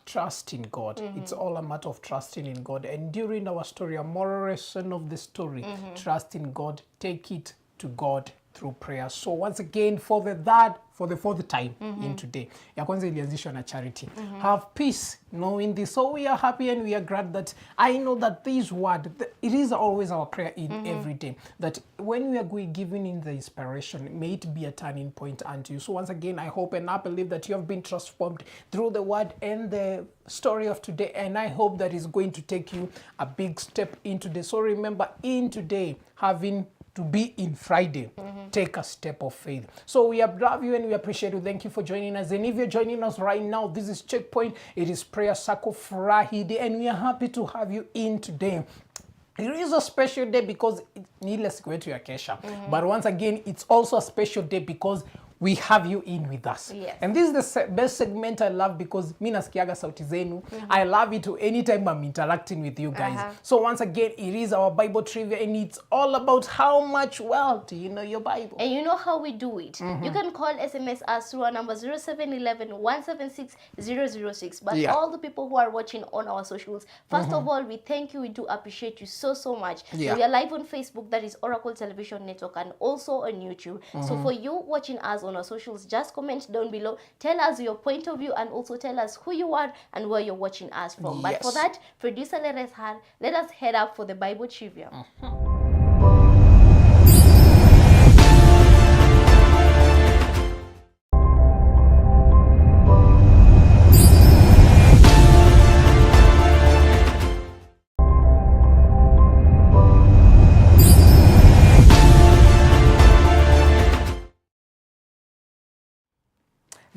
S1: Trust in God. It's all a matter of trusting in God. And during our story, a moral lesson of the story, trust in God, take it to God through prayer. So once again, for the fourth time in today, ya kwanza ilianzishwa na Charity. Have peace knowing this. So we are happy and we are glad that I know that this word, it is always our prayer in every day, that when we are giving in the inspiration, may it be a turning point unto you. So once again, I hope and I believe that you have been transformed through the word and the story of today, and I hope that is going to take you a big step into this. So remember, in today, having to be in Friday, take a step of faith. So we love you and we appreciate you. Thank you for joining us. And if you're joining us right now, this is Checkpoint. It is Prayer Circle Friday, and we are happy to have you in today. It is a special day because needless to ya kesha. But once again, it's also a special day because we have you in with us.
S2: Yes.
S1: And this is the best segment I love because mi nasikiaga sauti zenu. I love it anytime I'm interacting with you guys. So once again, it is our Bible trivia, and it's all about how much well do you know your Bible.
S2: And you know how we do it. You can call SMS us through our number 0711-176-006. But all the people who are watching on our socials, first of all, we thank you. We do appreciate you so much. We are live on Facebook, that is Oracle Television Network, and also on YouTube. So for you watching us on our socials, just comment down below, tell us your point of view, and also tell us who you are and where you're watching us from. But for that, producer, let us head up for the Bible trivia.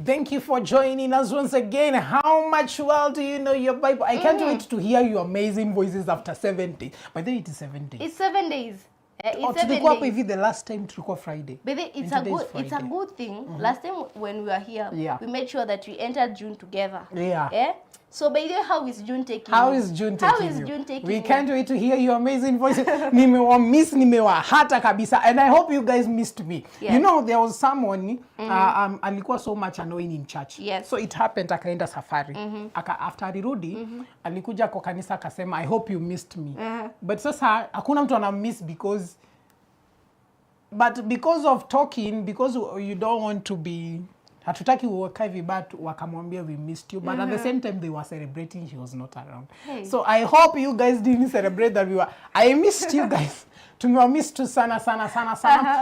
S1: Thank you for joining us once again. How much well do you know your Bible? I can't wait to hear your amazing voices after 7 days. By the way, it is 7 days.
S2: It's 7 days. It's 7 days.
S1: The last time tulikuwa Friday.
S2: But it's a good thing. Last time when we were here, we made sure that we entered June together. So by the way, how is June taking you?
S1: How is June taking you? We can't wait to hear your amazing voices. Nimewa hata kabisa. And I hope you guys missed me. You know, there was someone, alikuwa so much annoying in church. So it happened, akaenda safari. After alirudi, alikuja kwa kanisa akasema, I hope you missed me. But sasa, hakuna mtu ana miss because of talking, because you don't want to be... Hatutaki uwakae vibaya wakamwambia we missed you, but at the same time they were celebrating she was not around. So I hope you guys didn't celebrate that I missed you guys. Tumewamissed tu sana.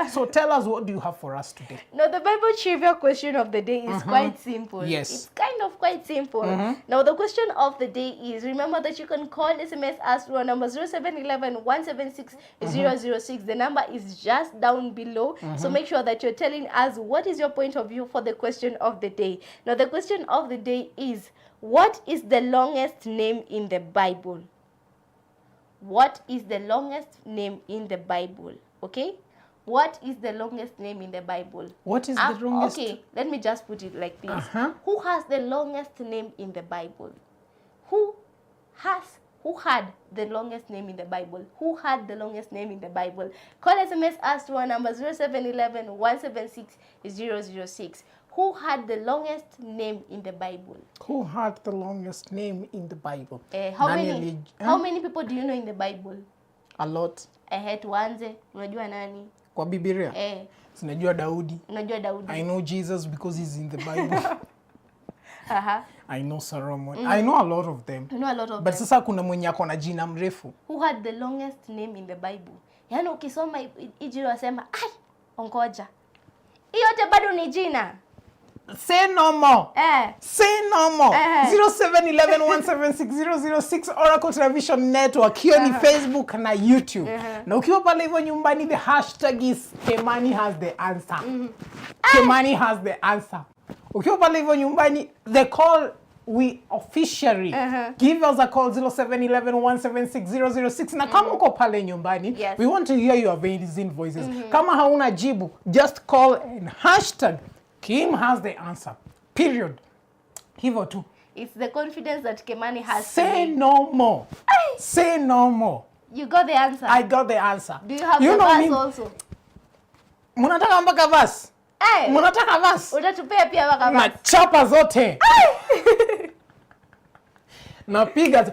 S1: So tell us, what do you have for us today?
S2: Now the Bible trivia question of the day is quite simple.
S1: Yes.
S2: It's kind of quite simple. Now the question of the day is, remember that you can call, SMS us to our number 0711-176-006. The number is just down below. So make sure that you're telling us what is your point of view for the question of the day. Now the question of the day is, what is the longest name in the Bible? What is the longest name in the Bible? Okay? What is the longest name in the Bible?
S1: What is the longest?
S2: Okay, let me just put it like this. Who has the longest name in the Bible? Who had the longest name in the Bible? Who had the longest name in the Bible? Call SMS us to our number 0711-176-006. Who had the longest name in the Bible?
S1: Who had the longest name in the Bible?
S2: How many people do you know in the Bible?
S1: A lot.
S2: Tuanze. Unajua nani?
S1: Kwa Biblia? Sinajua Daudi.
S2: Unajua Daudi.
S1: I know Jesus because he's in the Bible. I know Solomon. I know a lot of them.
S2: You know a lot of them.
S1: But sasa kuna mwenye ako na jina mrefu.
S2: Who had the longest name in the Bible? Yaani ukisoma Ijiri wasema, ai, ongoja. Hiyo yote bado ni jina.
S1: Say no more. Say no more. 0711176006 Oracle Television Network. Hiyo ni Facebook na YouTube. Na ukiwa pale hivyo nyumbani, the hashtag is Kimani has the answer. Kimani has the answer. Ukiwa pale hivyo nyumbani, the call we officially give us a call 0711176006. Na kama uko pale nyumbani, we want to hear your amazing voices. Kama hauna jibu, just call and hashtag Kim has the answer. Period. Hivyo tu.
S2: It's the confidence that Kimani has.
S1: Say no more. Say no more.
S2: You got the answer.
S1: I got the answer.
S2: Do you have the verse also?
S1: Munataka mpaka verse? Munataka verse?
S2: Utatupea pia mpaka verse.
S1: Na chapa zote. Napiga.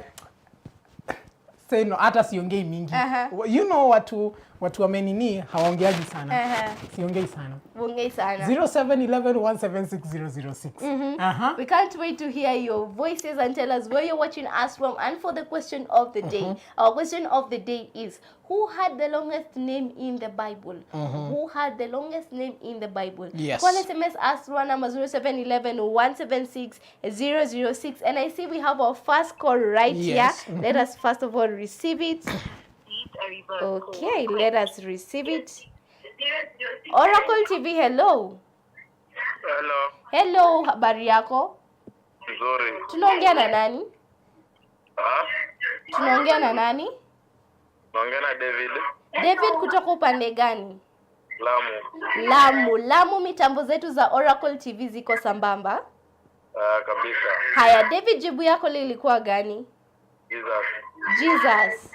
S1: Say no, hata siongei mingi. You know watu wamenini hawaongeaji sana. Siongei sana.
S2: Ongei sana.
S1: 0711176006.
S2: We can't wait to hear your voices and tell us where you're watching us from. And for the question of the day, our question of the day is, who had the longest name in the Bible? Who had the longest name in the Bible?
S1: Yes.
S2: Call SMS us through number 0711176006. And I see we have our first call right here. Let us first of all receive it. Okay, let us receive it. Oracle TV, hello.
S3: Hello.
S2: Hello, habari yako?
S3: Nzuri.
S2: Tunaongea na nani? Tunaongea na nani?
S3: Naongea na David.
S2: David kutoka upande gani?
S3: Lamu.
S2: Lamu, mitambo zetu za Oracle TV ziko sambamba?
S3: Kabisa.
S2: Haya, David, jibu yako lilikuwa gani? Jesus.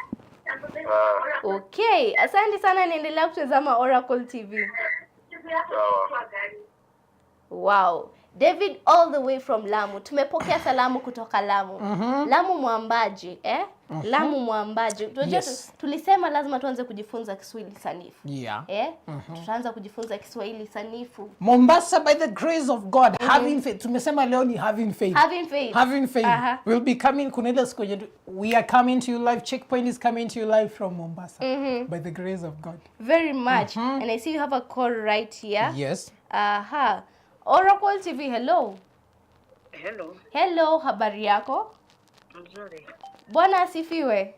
S2: Okay, asante sana, niendelea kutazama Oracle TV.
S3: Sawa.
S2: Wow. David all the way from Lamu. Tumepokea salamu kutoka Lamu. Lamu mwambaji, Lamu mwambaji. Tulisema lazima tuanze kujifunza Kiswahili sanifu. Tutaanza kujifunza Kiswahili sanifu.
S1: Mombasa, by the grace of God, having faith. Tumesema leo ni having faith. Having faith. We'll be coming kunela siku yetu. We are coming to you live. Checkpoint is coming to you live from Mombasa. By the grace of God.
S2: Very much. And I see you have a call right here.
S1: Yes.
S2: Oracle TV, hello.
S4: Hello,
S2: habari yako?
S4: Mzuri.
S2: Bwana asifiwe.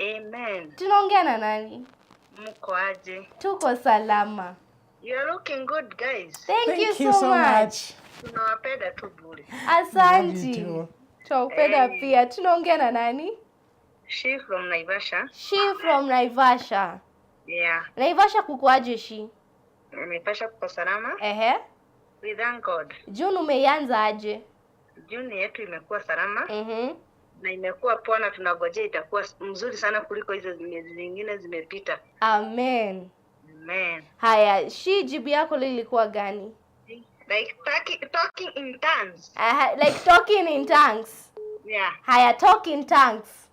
S4: Amen.
S2: Tunaongea na nani?
S4: Mko aje?
S2: Tuko salama.
S4: You are looking good, guys.
S2: Thank you so much.
S4: Tunawapenda tu bure.
S2: Asanti. Tunawapenda pia. Tunaongea na nani?
S4: She from Naivasha.
S2: She from Naivasha.
S4: Yeah.
S2: Naivasha kukuaje shi?
S4: Naivasha kuko salama? We thank God.
S2: June umeianza aje?
S4: June yetu imekuwa salama. Na imekuwa poa na tunangojea itakuwa mzuri sana kuliko hizo zingine zimepita.
S2: Amen. Haya, shi jibu yako lilikuwa gani?
S4: Like talking in tongues.
S2: Like talking in tongues.
S4: Yeah.
S2: Haya, talk in tongues.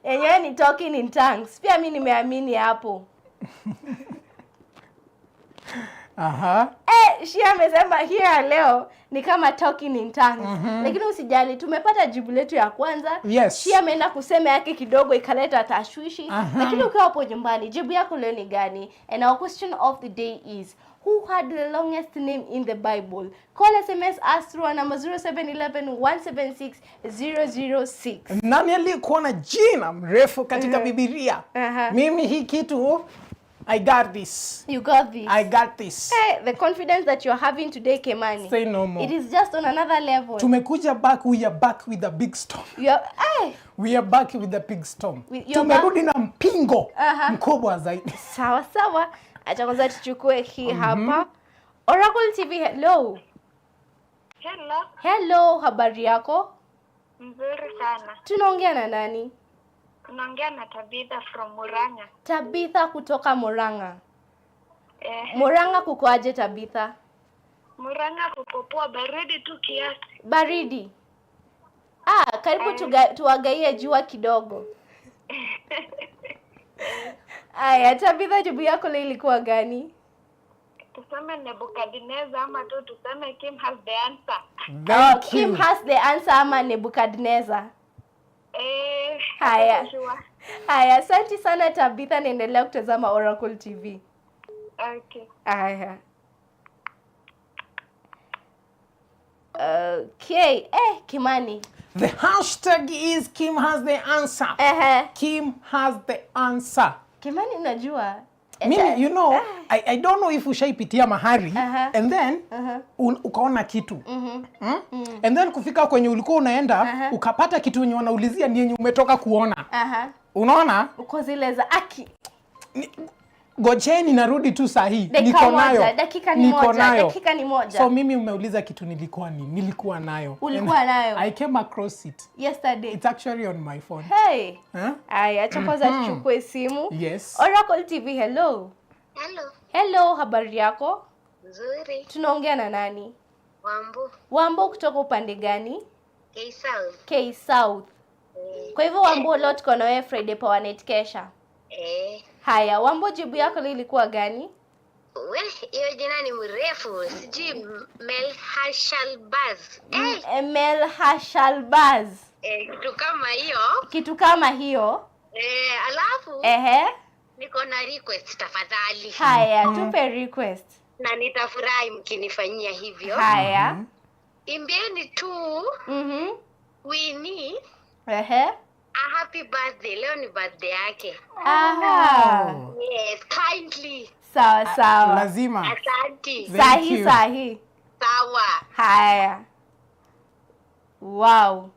S2: Yenyewe ni talking in tongues. Pia mimi nimeamini hapo. She amesema here leo ni kama talking in tongues. Lakini usijali, tumepata jibu letu ya kwanza. She ameenda kusema yake kidogo ikaleta tashwishi. Lakini ukiwa hapo nyumbani, jibu yako leo ni gani? And our question of the day is, who had the longest name in the Bible? Call SMS us through number 0711176006.
S1: Nani aliyekuwa na jina mrefu katika Biblia? Mimi hii kitu, I got this.
S2: You got this.
S1: I got this.
S2: The confidence that you're having today, Kimani.
S1: Say no more.
S2: It is just on another level.
S1: Tumekuja back, we are back with a big storm. We are back with a big storm. Tumerudi na mpingo mkubwa zaidi.
S2: Sawa sawa. Acha kwanza tuchukue hii hapa. Oracle TV, hello. Hello, habari yako?
S5: Mzuri sana.
S2: Tunaongea na nani?
S5: Tunaongea na Tabitha from Murang'a.
S2: Tabitha kutoka Murang'a. Murang'a kukoaje Tabitha?
S5: Murang'a kupopoa, baridi tu kiasi.
S2: Baridi. Karibu tuwagaie jua kidogo. Aya, Tabitha, jibu yako ilikuwa gani?
S5: Tuseme Nebukadnezar ama tu tuseme Kim has the answer.
S2: Kim has the answer ama Nebukadnezar?
S5: Haya.
S2: Haya, asante sana Tabitha, naendelea kutazama Oracle TV.
S5: Okay.
S2: Haya. Okay. Kimani.
S1: The hashtag is Kim has the answer. Kim has the answer.
S2: Kimani, unajua?
S1: Mimi, you know, I don't know if ushaipitia mahali and then ukaona kitu. And then kufika kwenye ulikuwa unaenda ukapata kitu yenye wanaulizia ni yenye umetoka kuona. Unaona?
S2: Uko zile za aki.
S1: Gojeni narudi tu sahi.
S2: Niko nayo. Dakika ni moja.
S1: So mimi umeuliza kitu nilikuwa nayo.
S2: Ulikuwa nayo.
S1: I came across it
S2: yesterday.
S1: It's actually on my phone.
S2: Hey. Aya, acha kwanza tuchukue simu.
S1: Yes.
S2: Oracle TV, hello.
S5: Hello.
S2: Hello, habari yako?
S5: Nzuri.
S2: Tunaongea na nani?
S5: Wambo.
S2: Wambo kutoka upande gani?
S5: K-South.
S2: K-South. Kwa hivyo Wambo, leo tuko na wewe Friday Power Night kesha. Haya, Wambo, jibu yako lilikuwa gani?
S5: Hiyo jina ni mrefu. Sijui Melhashalbaz.
S2: Melhashalbaz.
S5: Kitu kama hiyo. Alafu niko na request tafadhali.
S2: Haya, tupe request.
S5: Na nitafurahi mkinifanyia hivyo.
S2: Haya.
S5: Imbieni tu. Winnie. A happy birthday. Leo ni birthday yake. Yes, kindly.
S2: Sawa.
S1: Lazima.
S5: Asante.
S2: Sahi.
S5: Sawa.
S2: Haya. Wow.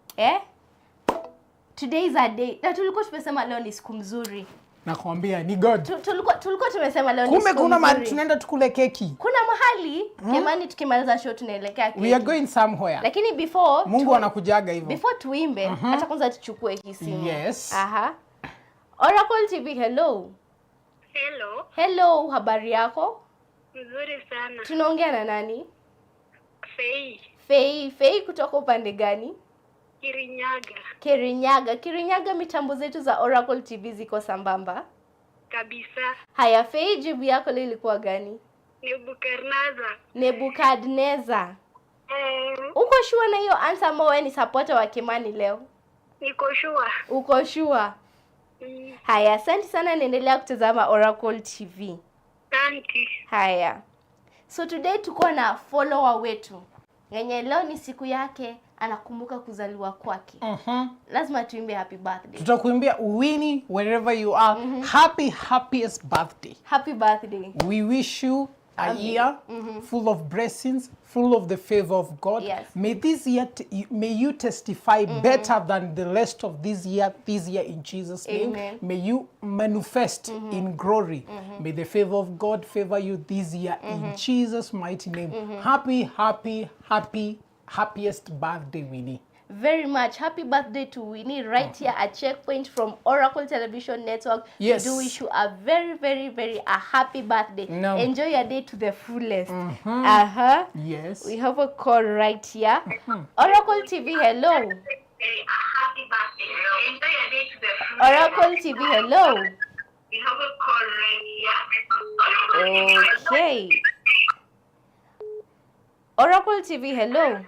S2: Today is a day. Na tulikuwa tumesema leo ni siku mzuri.
S1: Nakwambia ni God.
S2: Tulikuwa tumesema leo ni siku mzuri.
S1: Kumbe kuna mahali tunaenda tukule keki.
S2: Kuna mahali, jamani, tukimaliza show tunaelekea keki.
S1: We are going somewhere.
S2: Lakini before
S1: Mungu anakujaga hivyo.
S2: Before tuimbe, acha kwanza tuchukue hii simu.
S1: Yes.
S2: Oracle TV, hello. Hello, habari yako?
S5: Nzuri sana.
S2: Tunaongea na nani?
S5: Fei.
S2: Fei kutoka upande gani?
S5: Kirinyaga.
S2: Kirinyaga, mitambo zetu za Oracle TV ziko sambamba?
S5: Kabisa.
S2: Haya, Fei, jibu yako lilikuwa gani? Nebukadneza. Uko sure na hiyo answer ama wewe ni supporter wa Kimani leo?
S5: Niko sure.
S2: Uko sure? Haya, asante sana, naendelea kutazama Oracle TV.
S5: Asante.
S2: Haya. So today tuko na follower wetu. Ngenye leo ni siku yake, anakumbuka kuzaliwa kwake. Lazima tuimbe happy birthday.
S1: Tutakuimbia Winnie wherever you are. Happiest birthday.
S2: Happy birthday.
S1: We wish you a year full of blessings, full of the favor of God.
S2: Yes.
S1: May this year, may you testify better than the rest of this year in Jesus' name.
S2: Amen.
S1: May you manifest in glory. May the favor of God favor you this year in Jesus' mighty name. Happiest birthday, Winnie.
S2: Very much. Happy birthday to Winnie right here at Checkpoint from Oracle Television Network.
S1: Yes.
S2: We do wish you a very, very, very a happy birthday.
S1: No.
S2: Enjoy your day to the fullest.
S1: Yes.
S2: We have a call right here. Oracle TV, hello.
S5: Happy birthday. Enjoy your day to the fullest.
S2: Oracle TV, hello.
S5: We have a call right here.
S2: Okay. Oracle TV, hello.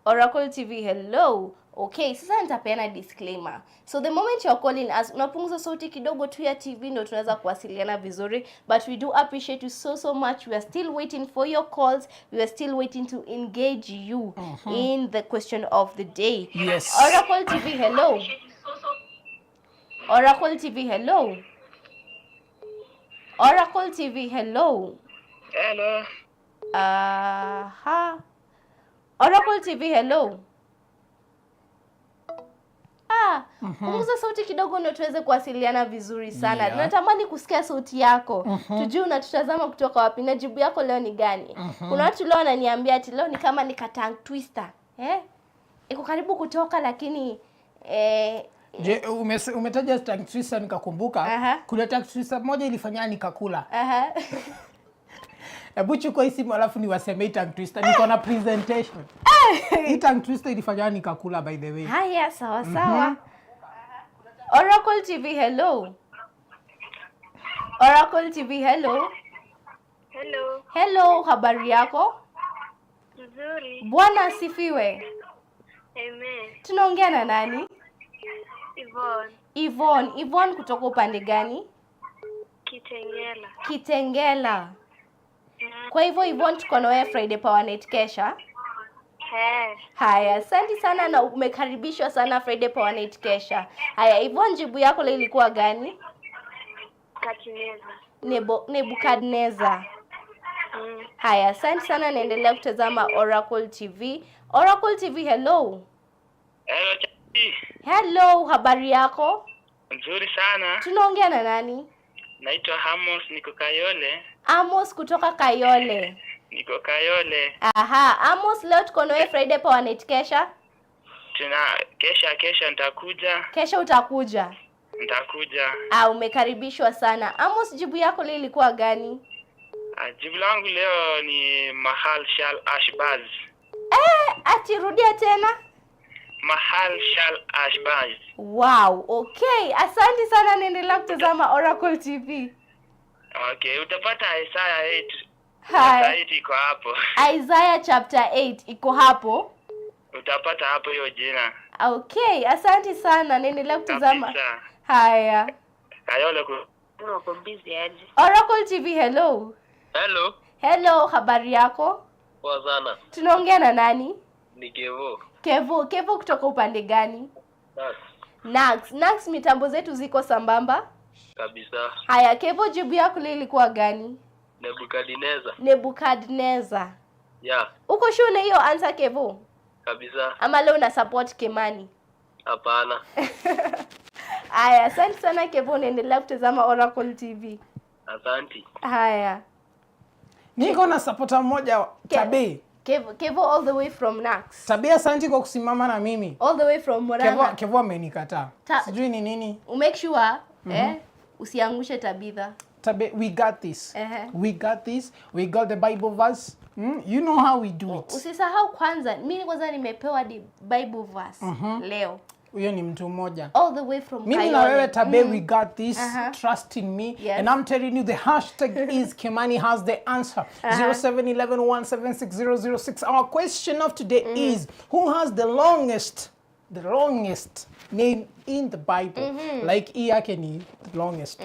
S2: Oracle TV, hello. Okay, sasa nitapeana disclaimer. So the moment you're calling us, unapunguza sauti kidogo tu ya TV ndio tunaweza kuwasiliana vizuri. But we do appreciate you so much. We are still waiting for your calls. We are still waiting to engage you in the question of the day.
S1: Yes.
S2: Oracle TV, hello. Oracle TV, hello. Oracle TV, hello.
S5: Hello.
S2: Oracle TV, hello. Punguza sauti kidogo ndio tuweze kuwasiliana vizuri sana.
S1: Yeah.
S2: Tunatamani kusikia sauti yako. Tujue unatutazama kutoka wapi na jibu yako leo ni gani. Kuna watu leo wananiambia ati leo ni kama ni tongue twister. Iko karibu kutoka lakini
S1: Je, umetaja tongue twister nikakumbuka. Kuna tongue twister moja ilifanya nikakula. Hebu chukua hii simu alafu niwasemee tongue twister. Niko na presentation. Hii tongue twister ilifanya nikakula by the way.
S2: Haya, sawa. Oracle TV, hello. Oracle TV, hello. Hello, habari yako?
S5: Nzuri.
S2: Bwana asifiwe.
S5: Amen.
S2: Tunaongea na nani? Yvonne kutoka upande gani? Kitengela. Kwa hivyo Yvonne tuko na wewe Friday Power Night kesha. Haya, asante sana na umekaribishwa sana Friday Power Night kesha. Haya, Yvonne jibu yako leo ilikuwa gani? Nebukadneza. Haya, asante sana, naendelea kutazama Oracle TV. Oracle TV, hello. Hello, habari yako?
S3: Nzuri sana.
S2: Tunaongea na nani?
S3: Naitwa Amos, niko Kayole.
S2: Amos kutoka Kayole.
S3: Niko Kayole.
S2: Aha, Amos leo tuko na Friday Power Night kesha?
S3: Kesha nitakuja.
S2: Kesha utakuja?
S3: Nitakuja.
S2: Umekaribishwa sana. Amos, jibu yako leo ilikuwa gani?
S3: Jibu langu leo ni Mahal Shal Ashbaz.
S2: Atirudia tena?
S3: Mahal Shal Ashbaz.
S2: Wow, okay. Asante sana, naendelea kutazama Oracle TV.
S3: Okay, utapata Isaiah 8.
S2: Hi.
S3: 8 iko hapo.
S2: Isaiah chapter 8 iko hapo.
S3: Utapata hapo hiyo jina.
S2: Okay, asante sana, naendelea kutazama. Haya.
S3: Kayole
S4: Uko busy aje?
S2: Oracle TV, hello.
S3: Hello.
S2: Hello, habari yako?
S3: Poa sana.
S2: Tunaongea na nani?
S3: Ni Kevo.
S2: Kevo kutoka upande gani? Nax, mitambo zetu ziko sambamba?
S3: Kabisa.
S2: Haya, Kevo jibu yako ilikuwa gani? Nebukadneza.
S3: Yeah.
S2: Uko shule hiyo answer Kevo?
S3: Kabisa.
S2: Ama leo una support Kimani?
S3: Hapana.
S2: Haya, asante sana Kevo, naendelea kutazama Oracle TV.
S3: Asante.
S2: Haya.
S1: Niko na supporter mmoja Tabe.
S2: Kevo all the way from Nax.
S1: Tabe, asante kwa kusimama na mimi.
S2: All the way from Moranga.
S1: Kevo amenikataa. Sijui ni nini.
S2: Make sure usiangushe Tabitha.
S1: Tabe, we got this. We got this. We got the Bible verse. You know how we do it.
S2: Usisahau kwanza, mimi kwanza nimepewa the Bible verse leo.
S1: Huyo ni mtu mmoja.
S2: All the way from
S1: Kayole. Mimi na wewe Tabe, we got this. Trust in me.
S2: Yes.
S1: And I'm telling you, the hashtag is Kimani has the answer. 0711176006. Our question of today is, who has the longest name in the Bible? Like yake ni the longest.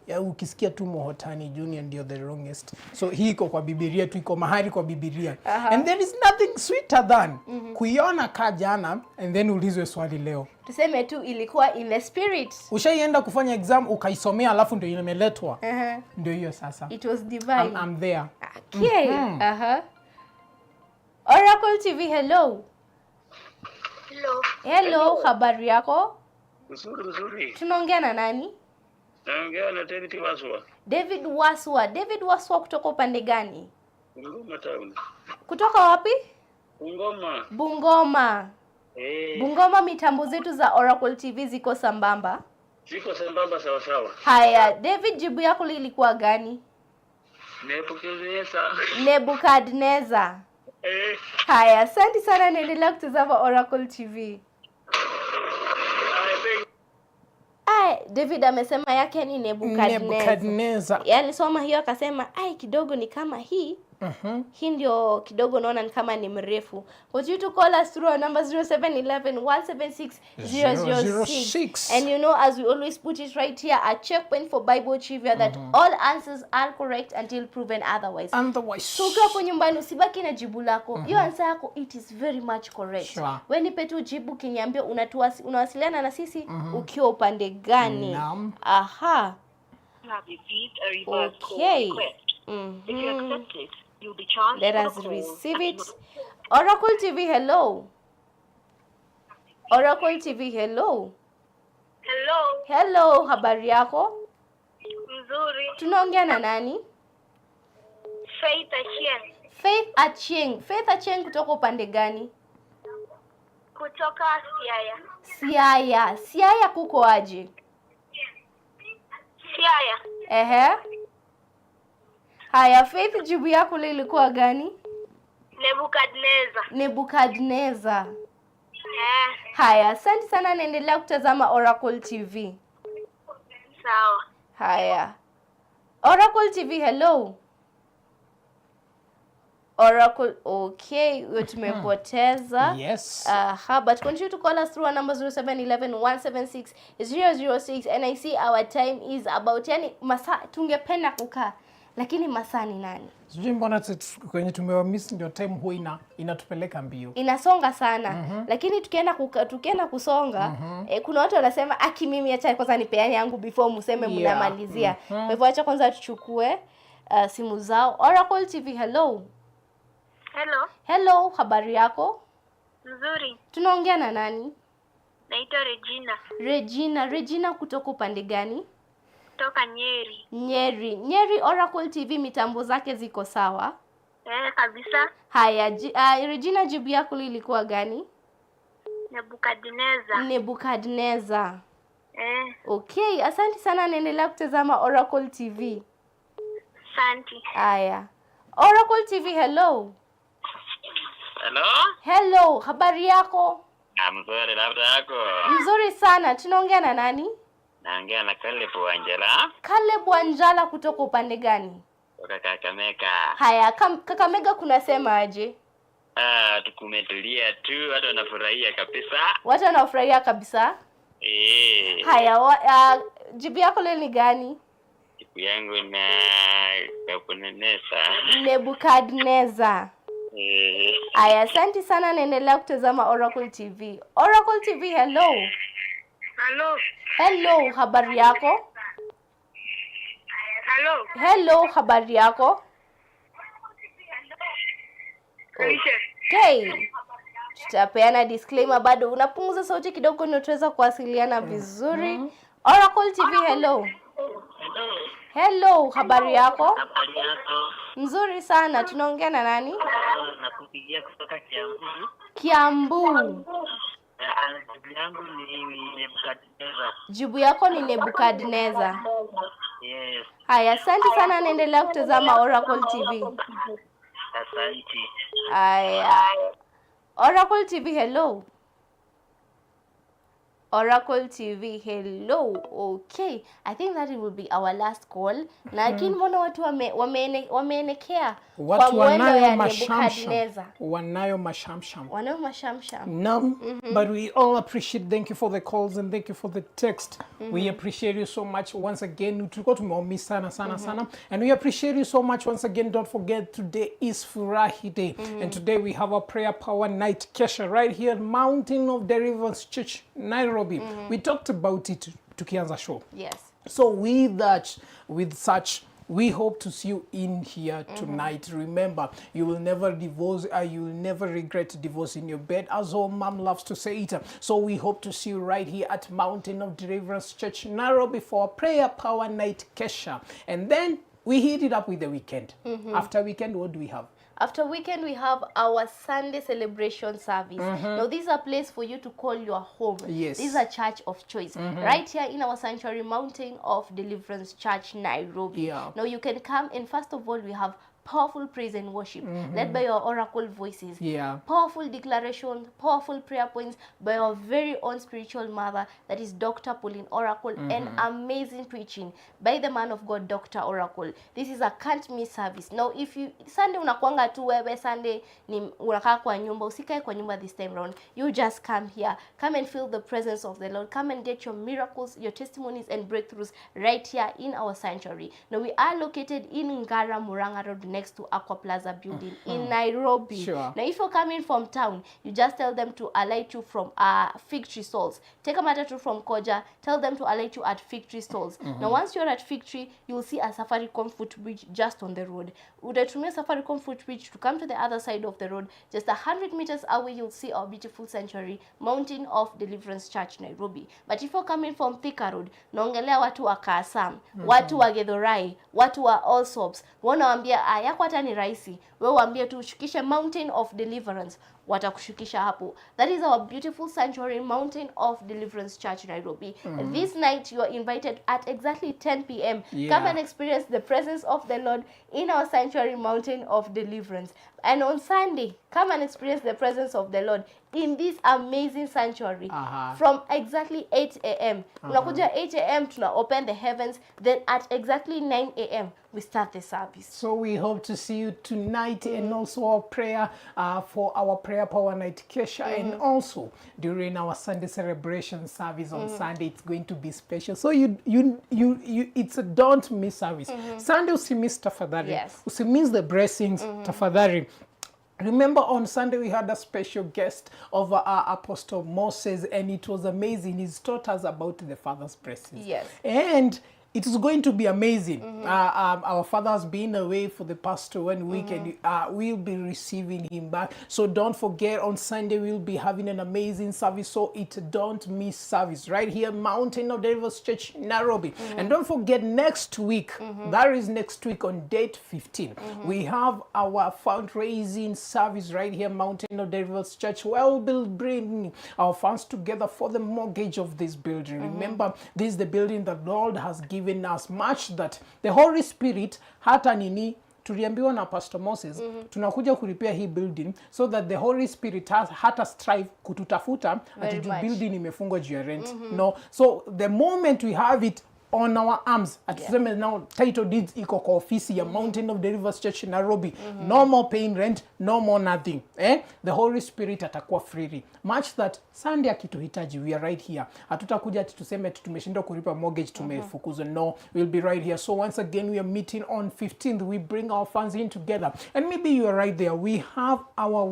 S1: Ya ukisikia tu Muhotani Jrn ndio the longest. So hii iko kwa Biblia tu, iko mahali kwa Biblia. And there is nothing sweeter than kuiona jana and then ulizwe swali leo.
S2: Tuseme tu ilikuwa in the spirit.
S1: Ushaienda kufanya exam ukaisomea alafu ndio imeletwa. Ndio hiyo sasa.
S2: It was divine.
S1: I'm there.
S2: Okay. Oracle TV, hello. Hello, habari yako?
S3: Nzuri.
S2: Tunaongea na nani?
S3: Naongea na
S2: David Waswa kutoka upande gani?
S3: Bungoma town.
S2: Kutoka wapi?
S3: Bungoma.
S2: Bungoma, mitambo zetu za Oracle TV ziko sambamba?
S3: Ziko sambamba sawa.
S2: Haya, David jibu yako ilikuwa gani? Nebukadneza. Haya, asante sana, naendelea kutazama Oracle TV. David amesema yake ni Nebukadneza. Yaani soma hiyo akasema kidogo ni kama hii. Hii ndio kidogo naona ni kama ni mrefu. Would you to call us through our number 0711-176-006. And you know, as we always put it right here, a checkpoint for Bible trivia that all answers are correct until proven otherwise. So ukiwa kwa nyumbani usibaki na jibu lako. Hiyo answer yako, it is very much correct.
S1: Sure.
S2: When nipe tu jibu kiniambia unawasiliana na sisi ukiwa upande gani. Aha. Okay.
S5: If you accept it, you'll be charged.
S2: Let us receive it. Oracle TV, hello. Oracle TV, hello. Hello, habari yako?
S5: Nzuri.
S2: Tunaongea na nani? Faith Achieng kutoka upande gani?
S5: Kutoka
S2: Siaya kuko aje? Haya, Faith jibu yako ilikuwa gani? Nebukadneza. Haya, asante sana, naendelea kutazama Oracle TV.
S5: Sawa.
S2: Haya. Oracle TV, hello. Oracle, okay, wewe tumepoteza.
S1: Yes.
S2: But continue to call us through our number 0711-176-006, and I see our time is about, yani masaa tungependa kukaa, lakini masaa ni nani?
S1: Sijui mbona kwenye tumewa miss ndio time huwa inatupeleka mbio.
S2: Inasonga sana. Lakini tukienda kusonga, kuna watu wanasema aki mimi acha kwanza nipeane yangu before mseme mnamalizia. Kwa hivyo acha kwanza tuchukue simu zao. Oracle TV, hello.
S5: Hello.
S2: Hello, habari yako?
S5: Nzuri.
S2: Tunaongea na nani?
S5: Naitwa Regina.
S2: Regina kutoka upande gani?
S5: Kutoka Nyeri.
S2: Nyeri, Oracle TV mitambo zake ziko sawa?
S5: Kabisa.
S2: Haya, Regina, jibu yako ilikuwa gani? Nebukadneza. Okay, asante sana, naendelea kutazama Oracle TV.
S5: Asante.
S2: Haya. Oracle TV, hello. Hello, habari yako?
S3: Mzuri, labda yako.
S2: Mzuri sana. Tunaongea na nani?
S3: Naongea na Caleb Wanjala.
S2: Caleb Wanjala kutoka upande gani?
S3: Kutoka Kakamega.
S2: Haya, Kakamega kunasema aje?
S3: Tukumetulia tu, watu wanafurahia kabisa.
S2: Watu wanafurahia kabisa? Haya, jibu yako leo ni gani?
S3: Jibu yangu na
S2: Nebukadneza. Haya, asante sana, naendelea kutazama Oracle TV. Oracle TV, hello. Hello, habari yako? Hello, habari yako? Okay. Tutapeana disclaimer, bado unapunguza sauti kidogo ndio tuweza kuwasiliana vizuri. Oracle TV, hello. Hello, habari yako? Nzuri sana. Tunaongea na nani?
S3: Nakupigia kutoka Kiambu.
S2: Kiambu.
S3: Jibu yangu ni Nebukadneza.
S2: Jibu yako ni Nebukadneza.
S3: Yes.
S2: Haya, asante sana, naendelea kutazama Oracle TV.
S3: Asante.
S2: Haya. Oracle TV, hello. Oracle TV, hello. Okay, I think that it will be our last call. Lakini mbona watu wameenekea
S1: watu wanayo
S2: mashamsham.
S1: But we all appreciate, thank you for the calls and thank you for the text. We appreciate you so much once again. Tulikuwa tumeumiss sana. And we appreciate you so much once again. Don't forget, today is Furahi Day. And today we have a prayer power night kesha right here at Mountain of Deliverance Church, Nairobi. We talked about it tukianza show.
S2: Yes.
S1: So with such we hope to see you in here tonight. Remember, you will never regret divorce in your bed, as old mom loves to say it. So we hope to see you right here at Mountain of Deliverance Church, Nairobi, for prayer power night kesha. And then we hit it up with the weekend. After weekend, what do we have?
S2: After weekend, we have our Sunday celebration service. Now, this is a place for you to call your home.
S1: Yes.
S2: This is a church of choice. Right here in our sanctuary, Mountain of Deliverance Church, Nairobi.
S1: Yeah.
S2: Now, you can come, and first of all, we have powerful praise and worship led by your oracle voices.
S1: Yeah.
S2: Powerful declarations, powerful prayer points by our very own spiritual mother, that is Dr. Pauline Oracle, and amazing preaching by the man of God, Dr. Oracle. This is a can't miss service. Now, if you Sunday unakuanga tu wewe, Sunday ni unakaa kwa nyumba, usikae kwa nyumba this time round. You just come here. Come and feel the presence of the Lord. Come and get your miracles, your testimonies and breakthroughs right here in our sanctuary. Now, we are located in Ngara, Murang'a Road, next to Aqua Plaza building in Nairobi.
S1: Sure.
S2: Now, if you're coming from town, you just tell them to alight you from Fig Tree Stalls. Take a matatu from Koja, tell them to alight you at Fig Tree Stalls. Now, once you're at Fig Tree, you'll see a Safaricom footbridge just on the road. Utatumia Safaricom footbridge to come to the other side of the road. Just 100 meters away, you'll see our beautiful sanctuary, Mountain of Deliverance Church, Nairobi. But if you're coming from Thika Road, naongelea watu wa Kaasam, watu wa Githurai, watu wa Allsops, wanawaambia yako hata ni rahisi, wewe waambie tu ushukishe Mountain of Deliverance, watakushukisha hapo. That is our beautiful sanctuary, Mountain of Deliverance Church, Nairobi. This night you are invited at exactly 10 p.m.
S1: Yeah.
S2: Come and experience the presence of the Lord in our sanctuary, Mountain of Deliverance. And on Sunday, come and experience the presence of the Lord in this amazing sanctuary from exactly 8 a.m. Unakuja 8 a.m. tuna open the heavens, then at exactly 9 a.m. we start the service.
S1: So we hope to see you tonight, and also our prayer for our prayer power night kesha, and also during our Sunday celebration service on Sunday. It's going to be special. So you it's a don't miss service. Sunday usimiss tafadhali.
S2: Yes.
S1: Usimiss the blessings tafadhali. Remember on Sunday we had a special guest of our Apostle Moses, and it was amazing. He's taught us about the Father's blessings.
S2: Yes.
S1: And it is going to be amazing. Our father has been away for the past 1 week, and we'll be receiving him back. So don't forget, on Sunday we'll be having an amazing service. So don't miss service right here, Mountain of Deliverance Church, Nairobi. And don't forget, next week, that is next week on date 15, we have our fundraising service right here, Mountain of Deliverance Church, where we'll be bringing our funds together for the mortgage of this building. Remember, this is the building that Lord has given us much that the Holy Spirit hata nini tuliambiwa na Pastor Moses tunakuja kulipia hii building so that the Holy Spirit hata strive kututafuta ati building imefungwa juu ya rent. No, so the moment we have it on our arms, atuseme now title deeds iko kwa ofisi ya Mountain of Deliverance Church Nairobi, no more paying rent, no more nothing. The Holy Spirit atakuwa free. Much that Sunday akituhitaji, we are right here. Hatutakuja ati tuseme tumeshindwa kulipa mortgage tumefukuzwa. No, we'll be right here. So once again, we are meeting on 15th. We bring our funds in together. And maybe you are right there. We have our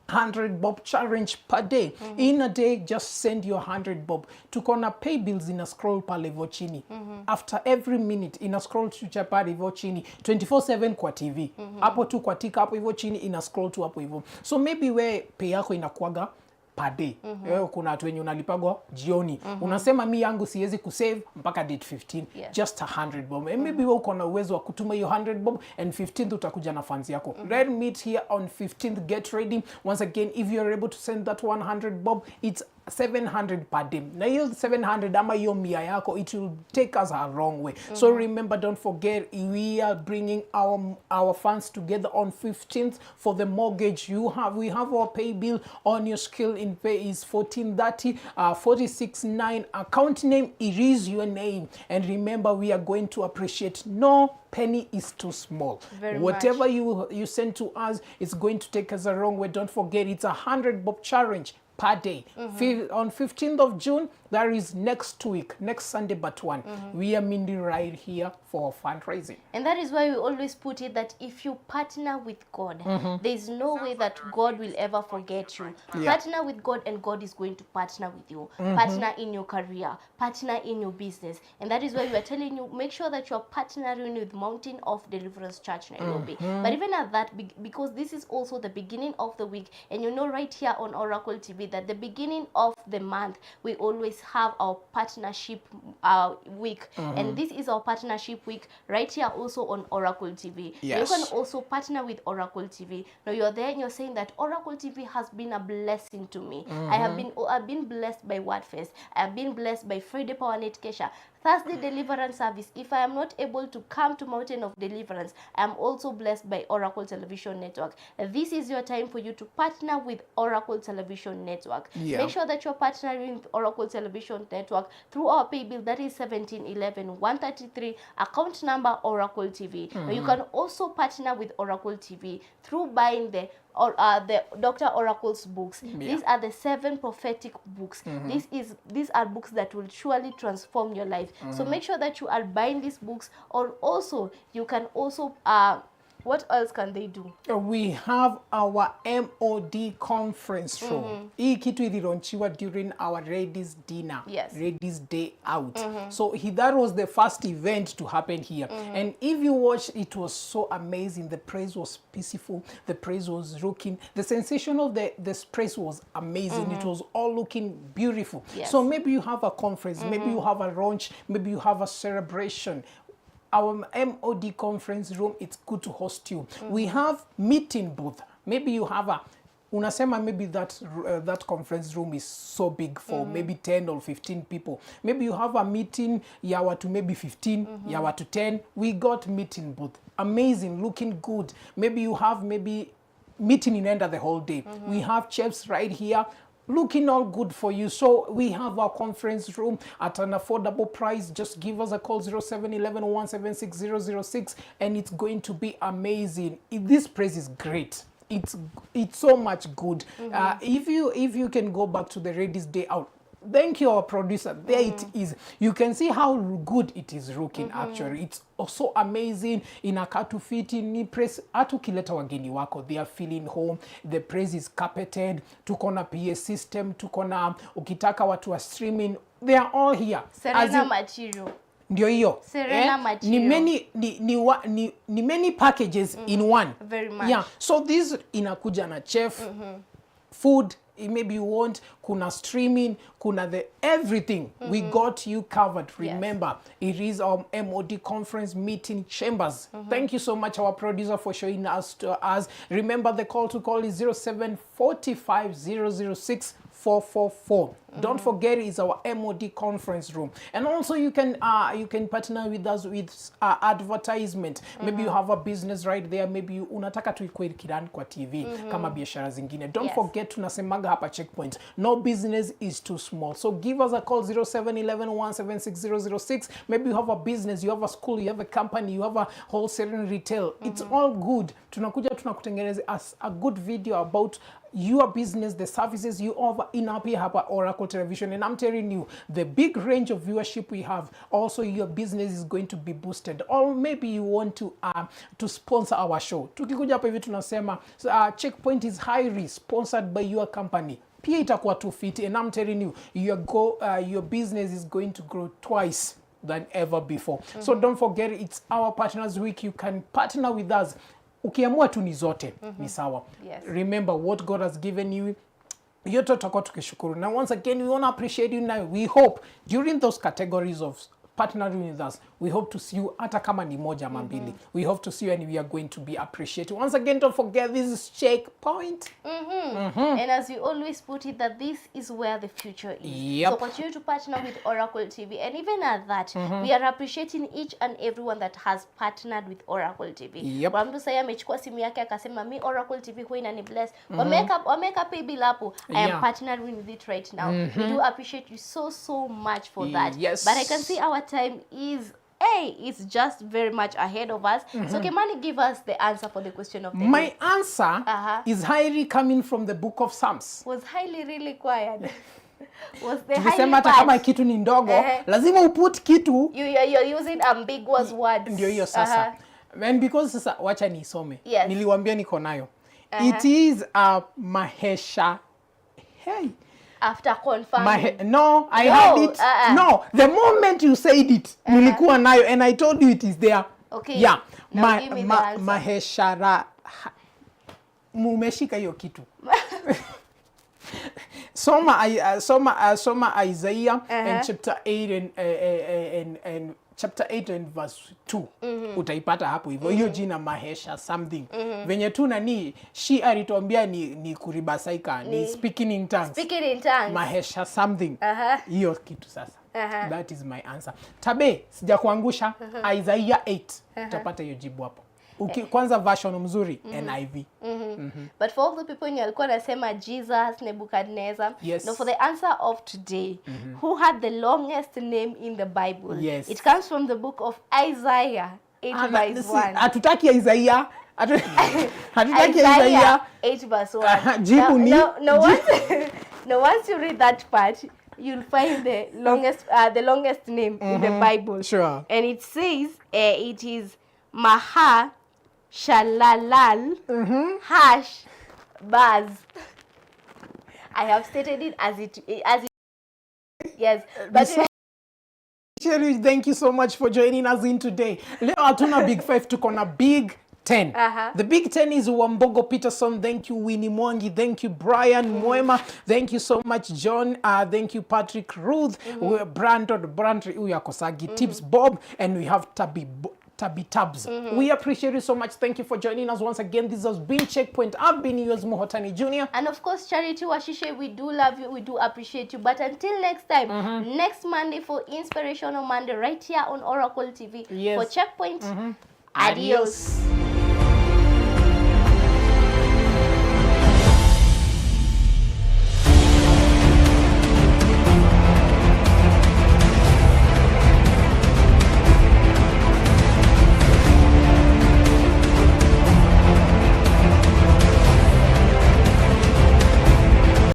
S1: 100 bob challenge per day. In a day, just send your 100 bob. Tuko na pay bills in a scroll pale hivyo chini. After every minute in a scroll tu pale hivyo chini 24/7 kwa TV. Hapo tu kwa tika hapo hivyo chini ina scroll tu hapo hivyo. So maybe we pay yako inakuaga per day. Kuna watu wenye unalipagwa jioni. Unasema mi yangu siwezi kusave mpaka date 15. Just 100 bob. And maybe wewe uko na uwezo wa kutuma hiyo 100 bob, and 15th utakuja na funds yako. Let's meet here on 15th. Get ready. Once again, if you are able to send that 100 bob, it's 700 per day. Na hiyo 700 ama hiyo mia yako, it will take us a long way. So remember, don't forget, we are bringing our funds together on 15th for the mortgage. We have our pay bill on your skill in pay is 1430 469. Account name, it is your name. And remember, we are going to appreciate no penny is too small. Whatever you send to us, it's going to take us a long way. Don't forget, it's 100 bob challenge per day. On 15th of June, that is next week, next Sunday but one. We are meeting right here for fundraising.
S2: And that is why we always put it that if you partner with God, there is no way that God will ever forget you. Partner with God, and God is going to partner with you. Partner in your career, partner in your business. And that is why we are telling you, make sure that you are partnering with Mountain of Deliverance Church Nairobi. But even at that, because this is also the beginning of the week, and you know right here on Oracle TV that the beginning of the month, we always have our partnership week. And this is our partnership week right here also on Oracle TV. You can also partner with Oracle TV. Now you're there and you're saying that Oracle TV has been a blessing to me. I've been blessed by Wordfest. I've been blessed by Friday Power Net Kesha. Thursday Deliverance Service. If I am not able to come to Mountain of Deliverance, I am also blessed by Oracle Television Network. This is your time for you to partner with Oracle Television Network. Make sure that you're partnering with Oracle Television Network through our pay bill, that is 1711 133, account number Oracle TV. Now you can also partner with Oracle TV through buying the Dr. Oracle's books. These are the 7 prophetic books. These are books that will surely transform your life. So make sure that you are buying these books, or also you can also what else can they do?
S1: We have our MOD conference room. Hii kitu ililaunchiwa during our ladies dinner, ladies day out. So that was the first event to happen here. And if you watch, it was so amazing. The praise was peaceful. The praise was looking. The sensation of the praise was amazing. It was all looking beautiful. So maybe you have a conference, maybe you have a launch, maybe you have a celebration. Our MOD conference room, it's good to host you. We have meeting booth. Maybe you have unasema maybe that conference room is so big for maybe 10 or 15 people. Maybe you have a meeting ya watu maybe 15, ya watu 10. We got meeting booth. Amazing, looking good. Maybe you have maybe meeting inaenda the whole day. We have chefs right here looking all good for you. So we have our conference room at an affordable price. Just give us a call, 0711-176-006, and it's going to be amazing. This price is great. It's so much good. If you can go back to the Ladies' Day Out, thank you, our producer. There it is. You can see how good it is looking actually. It's also amazing. Inakaa tu fiti, ni press. Hata ukileta wageni wako, they are feeling home. The place is carpeted. Tuko na PA system. Tuko na, ukitaka watu wa streaming, they are all here.
S2: Serena material.
S1: Ndio hiyo.
S2: Serena material.
S1: Ni many packages in one.
S2: Very much.
S1: Yeah. So this inakuja na chef, food, maybe you want, kuna streaming, kuna the everything. We got you covered. Remember, it is our MOD conference meeting chambers. Thank you so much, our producer, for showing us to us. Remember, the call to call is 0745-006-444. Don't forget, it's our MOD conference room. And also you can partner with us with advertisement. Maybe you have a business right there. Maybe you unataka tu ikuwe kirani kwa TV kama biashara zingine. Don't forget, tunasemaga hapa Checkpoint, no business is too small. So give us a call, 0711-176-006. Maybe you have a business, you have a school, you have a company, you have a wholesale and retail. It's all good. Tunakutengeneza a good video about your business, the services you offer in hapa Oracle Television. And I'm telling you, the big range of viewership we have, also your business is going to be boosted. Or maybe you want to sponsor our show. Tukikuja hapa hivi tunasema, Checkpoint is highly sponsored by your company. Pia itakuwa tu fit, and I'm telling you, your business is going to grow twice than ever before. So don't forget, it's our Partners Week. You can partner with us. Ukiamua tu ni zote, ni sawa. Remember what God has given you. Yote tutakuwa tukishukuru. Now once again, we want to appreciate you now. We hope during those categories of partnering with us, we hope to see you hata kama ni moja ama mbili. We hope to see you, and we are going to be appreciated. Once again, don't forget, this is Checkpoint.
S2: And as we always put it, that this is where the future is. So continue to partner with Oracle TV. And even at that, we are appreciating each and everyone that has partnered with Oracle TV. Kwa mtu sasa amechukua simu yake akasema, mi Oracle TV huwa inani bless. Wameka pay bill hapo. I am partnering with it right now. We do appreciate you so much for that. But I can see our time is it's just very much ahead of us. So Kimani, give us the answer for the question of the day.
S1: My answer is highly coming from the book of Psalms.
S2: Was highly really quiet. Was the
S1: Tukisema hata kama kitu ni ndogo, lazima uput kitu.
S2: You're using ambiguous words.
S1: Ndio hiyo sasa. And because sasa wacha nisome. Niliwaambia niko nayo. It is a Mahesha. Hey.
S2: After confirming.
S1: No, I had it. No, the moment you said it, nilikuwa nayo, and I told you it is there.
S2: Okay.
S1: Yeah.
S2: Now give me the answer.
S1: Maheshara. Mumeshika hiyo kitu. Soma Isaiah and chapter 8 and chapter 8 and verse 2. Utaipata hapo hivyo. Hiyo jina Mahesha something. Venye tu nani she alituambia ni kuribasaika, ni speaking in tongues.
S2: Speaking in tongues.
S1: Mahesha something. Hiyo kitu sasa. That is my answer. Tabe, sija kuangusha. Isaiah 8. Utapata hiyo jibu hapo. Kwanza version mzuri, NIV.
S2: But for all the people in alikuwa nasema Jesus, Nebuchadnezzar. Now for the answer of today, who had the longest name in the Bible? It comes from the book of Isaiah 8 verse 1.
S1: Hatutaki Isaiah. Hatutaki Isaiah
S2: 8 verse 1.
S1: Jibu ni.
S2: Now once you read that part, you'll find the longest name in the Bible.
S1: Sure.
S2: And it says it is Maha Shalalal hash Baz. I have stated it as it yes, but
S1: thank you so much for joining us in today. Leo hatuna big 5, tuko na big 10. The big 10 is Wambogo Peterson. Thank you, Winnie Mwangi. Thank you, Brian Mwema. Thank you so much, John. Thank you, Patrick Ruth. Brandon Uyakosagi, Tips Bob, and we have Tabby Tabs. We appreciate you so much. Thank you for joining us once again. This has been Checkpoint. I've been yours, Muhotani Jrn.
S2: And of course, Charity Washishe, we do love you. We do appreciate you. But until next time, next Monday for Inspirational Monday, right here on Oracle TV for Checkpoint. Adios.